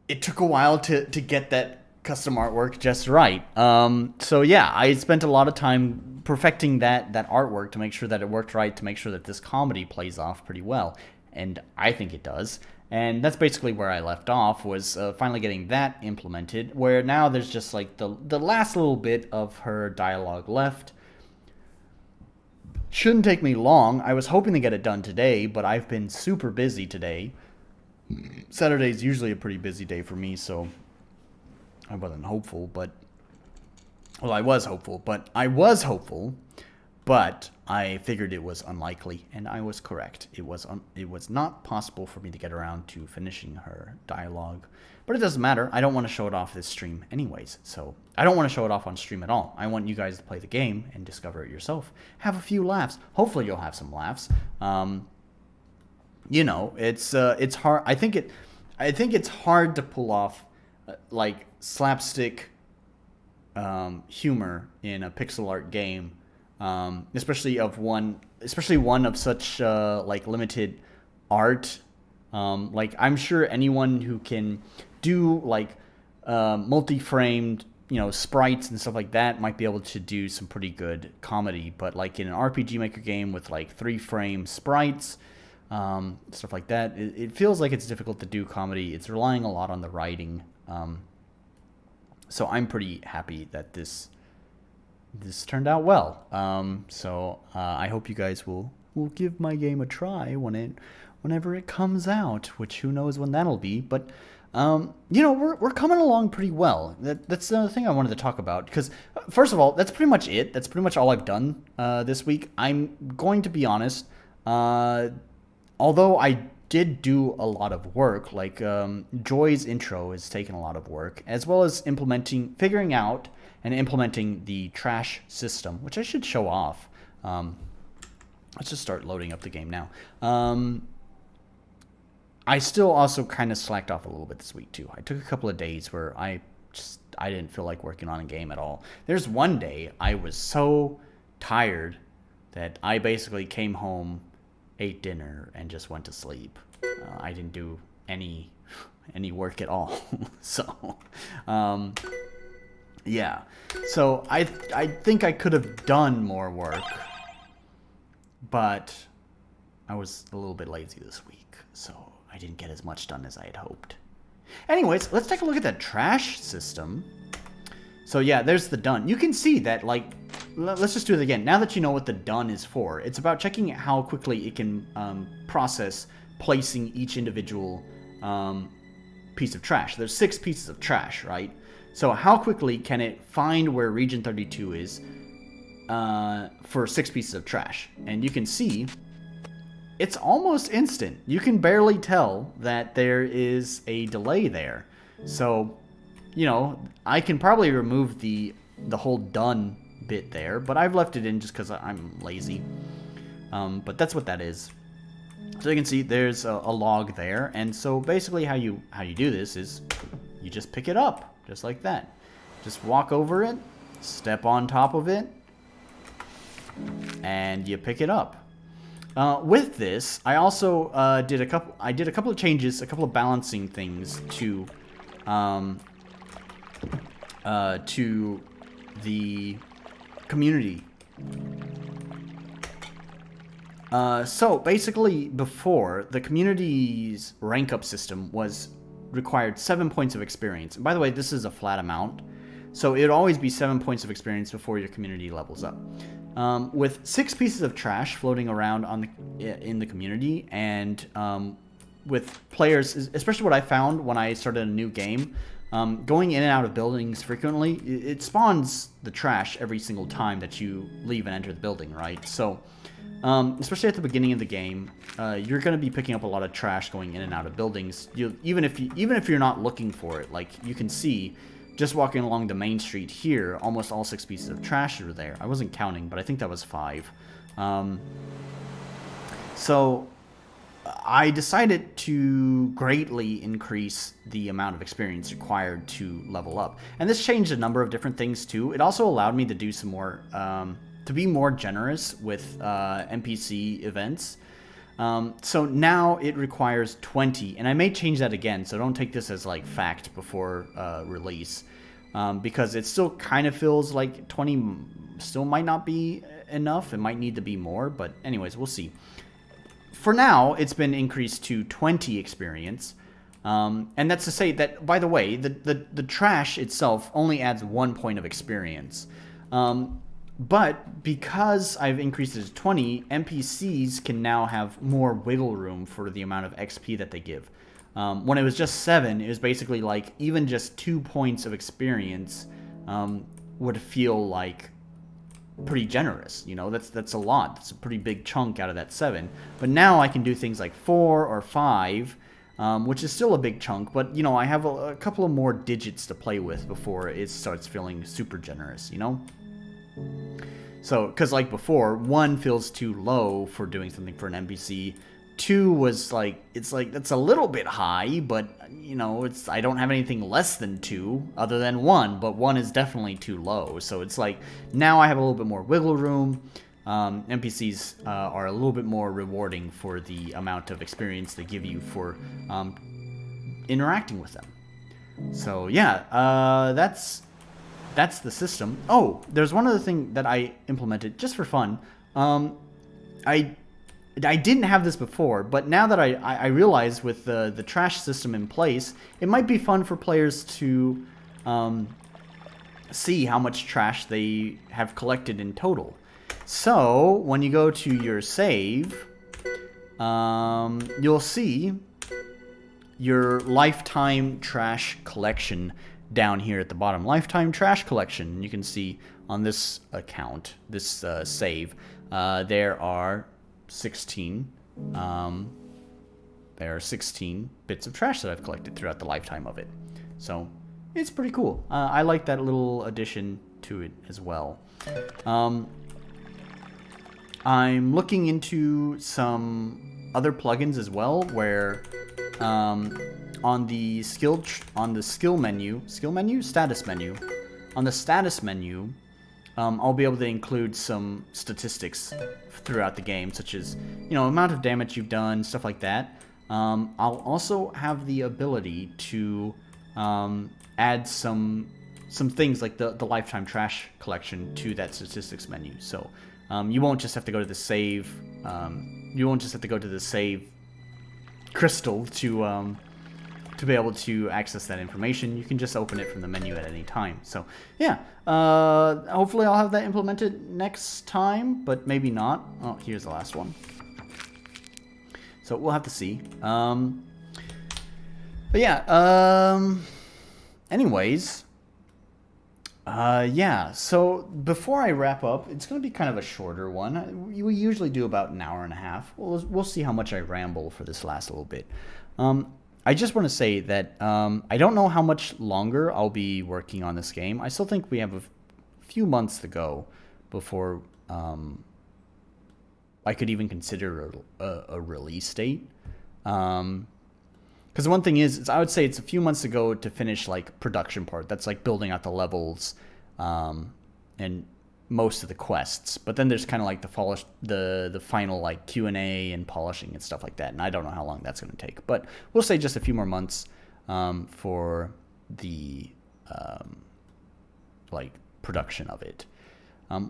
It took a while to get that custom artwork just right. So yeah, I spent a lot of time perfecting that artwork to make sure that it worked right, to make sure that this comedy plays off pretty well. And I think it does. And that's basically where I left off, was finally getting that implemented, where now there's just like the last little bit of her dialogue left. Shouldn't take me long. I was hoping to get it done today, but I've been super busy today. Saturday's usually a pretty busy day for me, so I wasn't hopeful, but... Well, I was hopeful, but I figured it was unlikely, and I was correct. It was not possible for me to get around to finishing her dialogue. But it doesn't matter. I don't want to show it off this stream anyways, so I don't want to show it off on stream at all. I want you guys to play the game and discover it yourself. Have a few laughs. Hopefully you'll have some laughs. You know, it's hard. I think it's hard to pull off like slapstick humor in a pixel art game, especially one of such like limited art. Like, I'm sure anyone who can do like multi-framed, you know, sprites and stuff like that might be able to do some pretty good comedy. But like in an RPGMaker game with like 3-frame sprites, stuff like that, it feels like it's difficult to do comedy. It's relying a lot on the writing. So I'm pretty happy that this turned out well. I hope you guys will give my game a try whenever it comes out, which who knows when that'll be. But you know, we're coming along pretty well. That's the thing I wanted to talk about, because first of all, that's pretty much it. That's pretty much all I've done this week. I'm going to be honest. Although I did do a lot of work, like Joy's intro has taken a lot of work, as well as figuring out and implementing the trash system, which I should show off. Let's just start loading up the game now. I still also kind of slacked off a little bit this week too. I took a couple of days where I didn't feel like working on a game at all. There's one day I was so tired that I basically came home, ate dinner, and just went to sleep. I didn't do any work at all. So, yeah. So I think I could have done more work, but I was a little bit lazy this week, so I didn't get as much done as I had hoped. Anyways, let's take a look at that trash system. So yeah, there's the done. You can see that, like, let's just do it again. Now that you know what the done is for, it's about checking how quickly it can process placing each individual piece of trash. There's 6 pieces of trash, right? So how quickly can it find where region 32 is for 6 pieces of trash? And you can see it's almost instant. You can barely tell that there is a delay there. So, you know, I can probably remove the whole done bit there, but I've left it in just because I'm lazy. But that's what that is. So you can see there's a log there, and so basically how you do this is you just pick it up just like that. Just walk over it, step on top of it, and you pick it up. With this, I also did a couple of changes, a couple of balancing things to the community. So basically, before, the community's rank up system required 7 points of experience. And by the way, this is a flat amount, so it would always be 7 points of experience before your community levels up. With 6 pieces of trash floating around in the community, and with players, especially what I found when I started a new game, going in and out of buildings frequently, it spawns the trash every single time that you leave and enter the building, right? So, especially at the beginning of the game, you're going to be picking up a lot of trash going in and out of buildings. Even if you're not looking for it, like you can see, just walking along the main street here, almost all 6 pieces of trash are there. I wasn't counting, but I think that was 5. So I decided to greatly increase the amount of experience required to level up. And this changed a number of different things too. It also allowed me to do some more, to be more generous with NPC events. So now it requires 20, and I may change that again, so don't take this as like fact before release, because it still kind of feels like 20 still might not be enough. It might need to be more, but anyways, we'll see. for now, it's been increased to 20 experience. And that's to say that, by the way, the trash itself only adds 1 point of experience. But because I've increased it to 20, NPCs can now have more wiggle room for the amount of XP that they give. When it was just 7, it was basically like even just 2 points of experience would feel like pretty generous. You know, that's a lot. That's a pretty big chunk out of that 7. But now I can do things like 4 or 5, which is still a big chunk. But, you know, I have a couple of more digits to play with before it starts feeling super generous, you know? So, because like before, 1 feels too low for doing something for an NPC. 2 was like, it's like, that's a little bit high, but, you know, I don't have anything less than 2 other than 1, but 1 is definitely too low. So it's like, now I have a little bit more wiggle room. NPCs are a little bit more rewarding for the amount of experience they give you for interacting with them. So yeah, that's the system. Oh, there's one other thing that I implemented just for fun. I didn't have this before, but now that I realize with the trash system in place, it might be fun for players to see how much trash they have collected in total. So, when you go to your save, you'll see your lifetime trash collection down here at the bottom. Lifetime trash collection. You can see on this account, this save, there are 16 bits of trash that I've collected throughout the lifetime of it. So it's pretty cool. I like that little addition to it as well. I'm looking into some other plugins as well, where on the status menu, I'll be able to include some statistics throughout the game, such as, you know, amount of damage you've done, stuff like that. I'll also have the ability to add some things like the lifetime trash collection to that statistics menu. So you won't just have to go to the save. You won't just have to go to the save crystal to be able to access that information. You can just open it from the menu at any time. So yeah, hopefully I'll have that implemented next time, but maybe not. Oh, here's the last one. So we'll have to see. But yeah, anyways, yeah, so before I wrap up, it's going to be kind of a shorter one. We usually do about an hour and a half. We'll see how much I ramble for this last little bit. I just want to say that I don't know how much longer I'll be working on this game. I still think we have a few months to go before I could even consider a release date. Because one thing is I would say it's a few months to go to finish like production part. That's like building out the levels and most of the quests. But then there's kind of like the final like Q&A and polishing and stuff like that. And I don't know how long that's going to take. But we'll say just a few more months for the like production of it.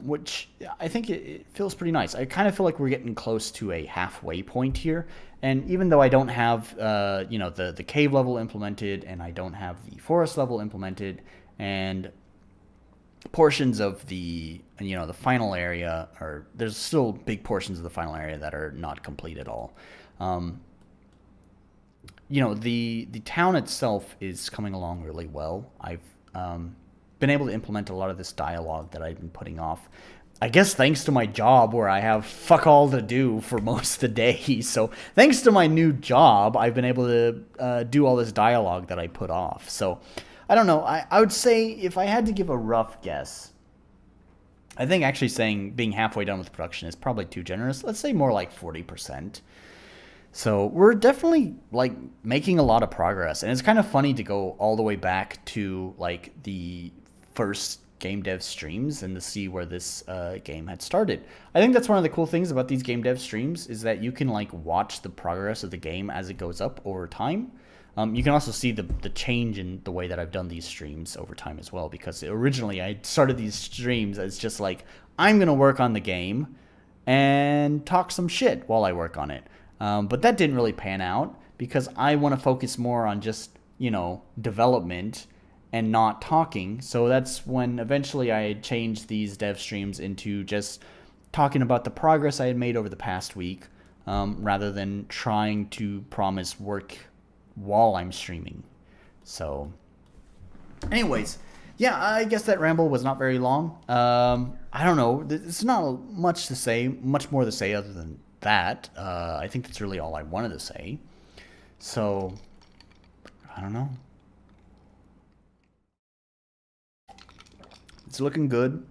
Which I think it feels pretty nice. I kind of feel like we're getting close to a halfway point here. And even though I don't have, you know, the cave level implemented, and I don't have the forest level implemented, and portions of the, you know, the final area there's still big portions of the final area that are not complete at all. You know, the town itself is coming along really well. I've been able to implement a lot of this dialogue that I've been putting off. I guess thanks to my job where I have fuck all to do for most of the day. So thanks to my new job, I've been able to do all this dialogue that I put off. So I don't know. I would say if I had to give a rough guess, I think actually saying being halfway done with production is probably too generous. Let's say more like 40%. So we're definitely like making a lot of progress. And it's kind of funny to go all the way back to like the first game dev streams and to see where this game had started. I think that's one of the cool things about these game dev streams is that you can like watch the progress of the game as it goes up over time. You can also see the change in the way that I've done these streams over time as well, because originally I started these streams as just like, I'm going to work on the game and talk some shit while I work on it. But that didn't really pan out because I want to focus more on just, development and not talking. So that's when eventually I changed these dev streams into just talking about the progress I had made over the past week, rather than trying to promise work while I'm streaming. So anyways, yeah, I guess that ramble was not very long. I don't know. It's not much to say, much more to say other than that. I think that's really all I wanted to say. So, I don't know. It's looking good.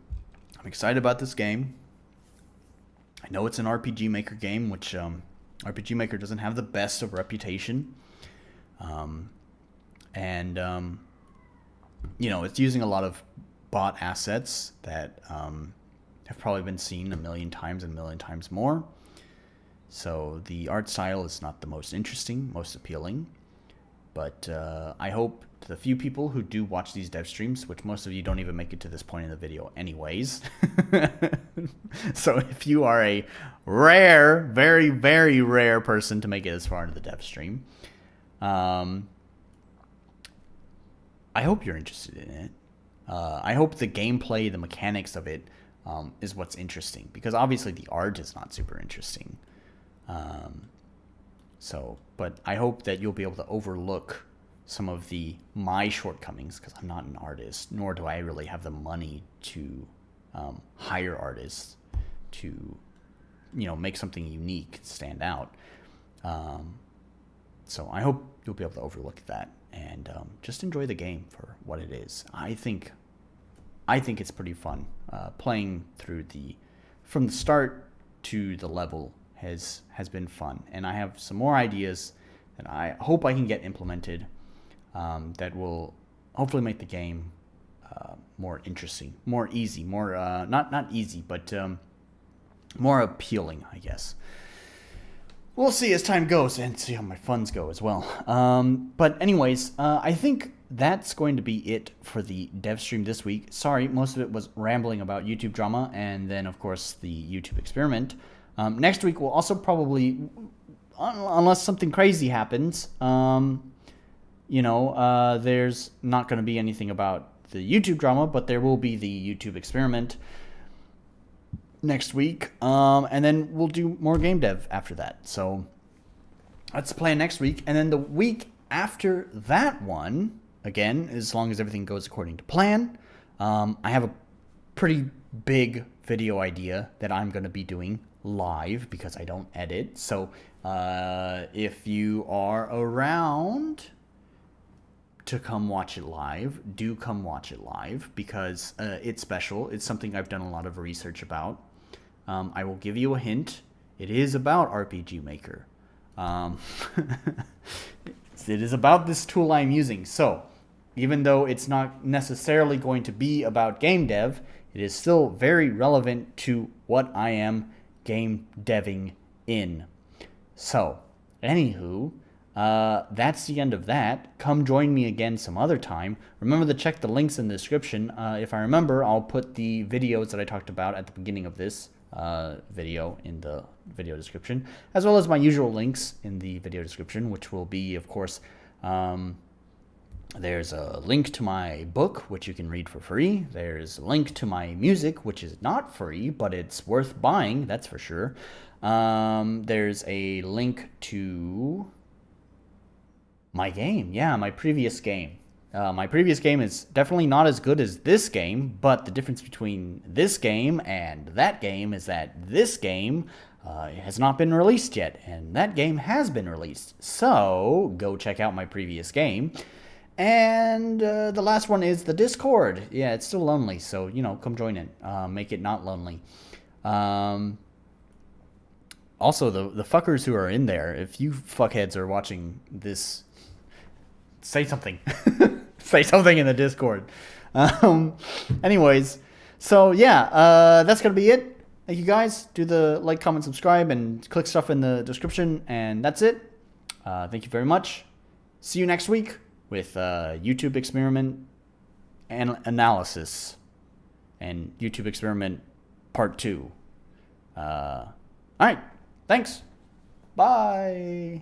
I'm excited about this game. I know it's an RPGMaker game, which RPGMaker doesn't have the best of reputation. It's using a lot of bot assets that have probably been seen a million times more. So the art style is not the most interesting, most appealing. But I hope the few people who do watch these dev streams, which most of you don't even make it to this point in the video anyways. So if you are a rare, very, very rare person to make it as far into the dev stream, I hope you're interested in it. I hope the gameplay, the mechanics of it, is what's interesting. Because obviously the art is not super interesting. But I hope that you'll be able to overlook some of my shortcomings, because I'm not an artist, nor do I really have the money to hire artists to, make something unique stand out. So I hope you'll be able to overlook that and just enjoy the game for what it is. I think it's pretty fun. Playing through from the start to the level has been fun, and I have some more ideas that I hope I can get implemented that will hopefully make the game more interesting, more easy, more not easy, but more appealing, I guess. We'll see as time goes and see how my funds go as well. But anyways, I think that's going to be it for the dev stream this week. Sorry, most of it was rambling about YouTube drama and then, of course, the YouTube experiment. Next week, we'll also probably, unless something crazy happens, there's not going to be anything about the YouTube drama, but there will be the YouTube experiment next week, and then we'll do more game dev after that. So that's the plan next week. And then the week after that one, again, as long as everything goes according to plan, I have a pretty big video idea that I'm going to be doing live because I don't edit. So if you are around to come watch it live, do come watch it live because it's special. It's something I've done a lot of research about. I will give you a hint. It is about RPGMaker. It is about this tool I'm using. So even though it's not necessarily going to be about game dev, it is still very relevant to what I am game deving in. So, anywho, that's the end of that. Come join me again some other time. Remember to check the links in the description. If I remember, I'll put the videos that I talked about at the beginning of this video in the video description, as well as my usual links in the video description, which will be, of course, there's a link to my book, which you can read for free. There's a link to my music, which is not free, but it's worth buying, that's for sure. There's a link to my game. Yeah, my previous game. My previous game is definitely not as good as this game, but the difference between this game and that game is that this game has not been released yet, and that game has been released. So, go check out my previous game. And the last one is the Discord. Yeah, it's still lonely, so, come join it. Make it not lonely. Also, the fuckers who are in there, if you fuckheads are watching this, say something. Say something in the Discord. Anyways, so yeah, that's going to be it. Thank you guys. Do the like, comment, subscribe, and click stuff in the description, and that's it. Thank you very much. See you next week with YouTube experiment and analysis and YouTube experiment part 2. All right. Thanks. Bye.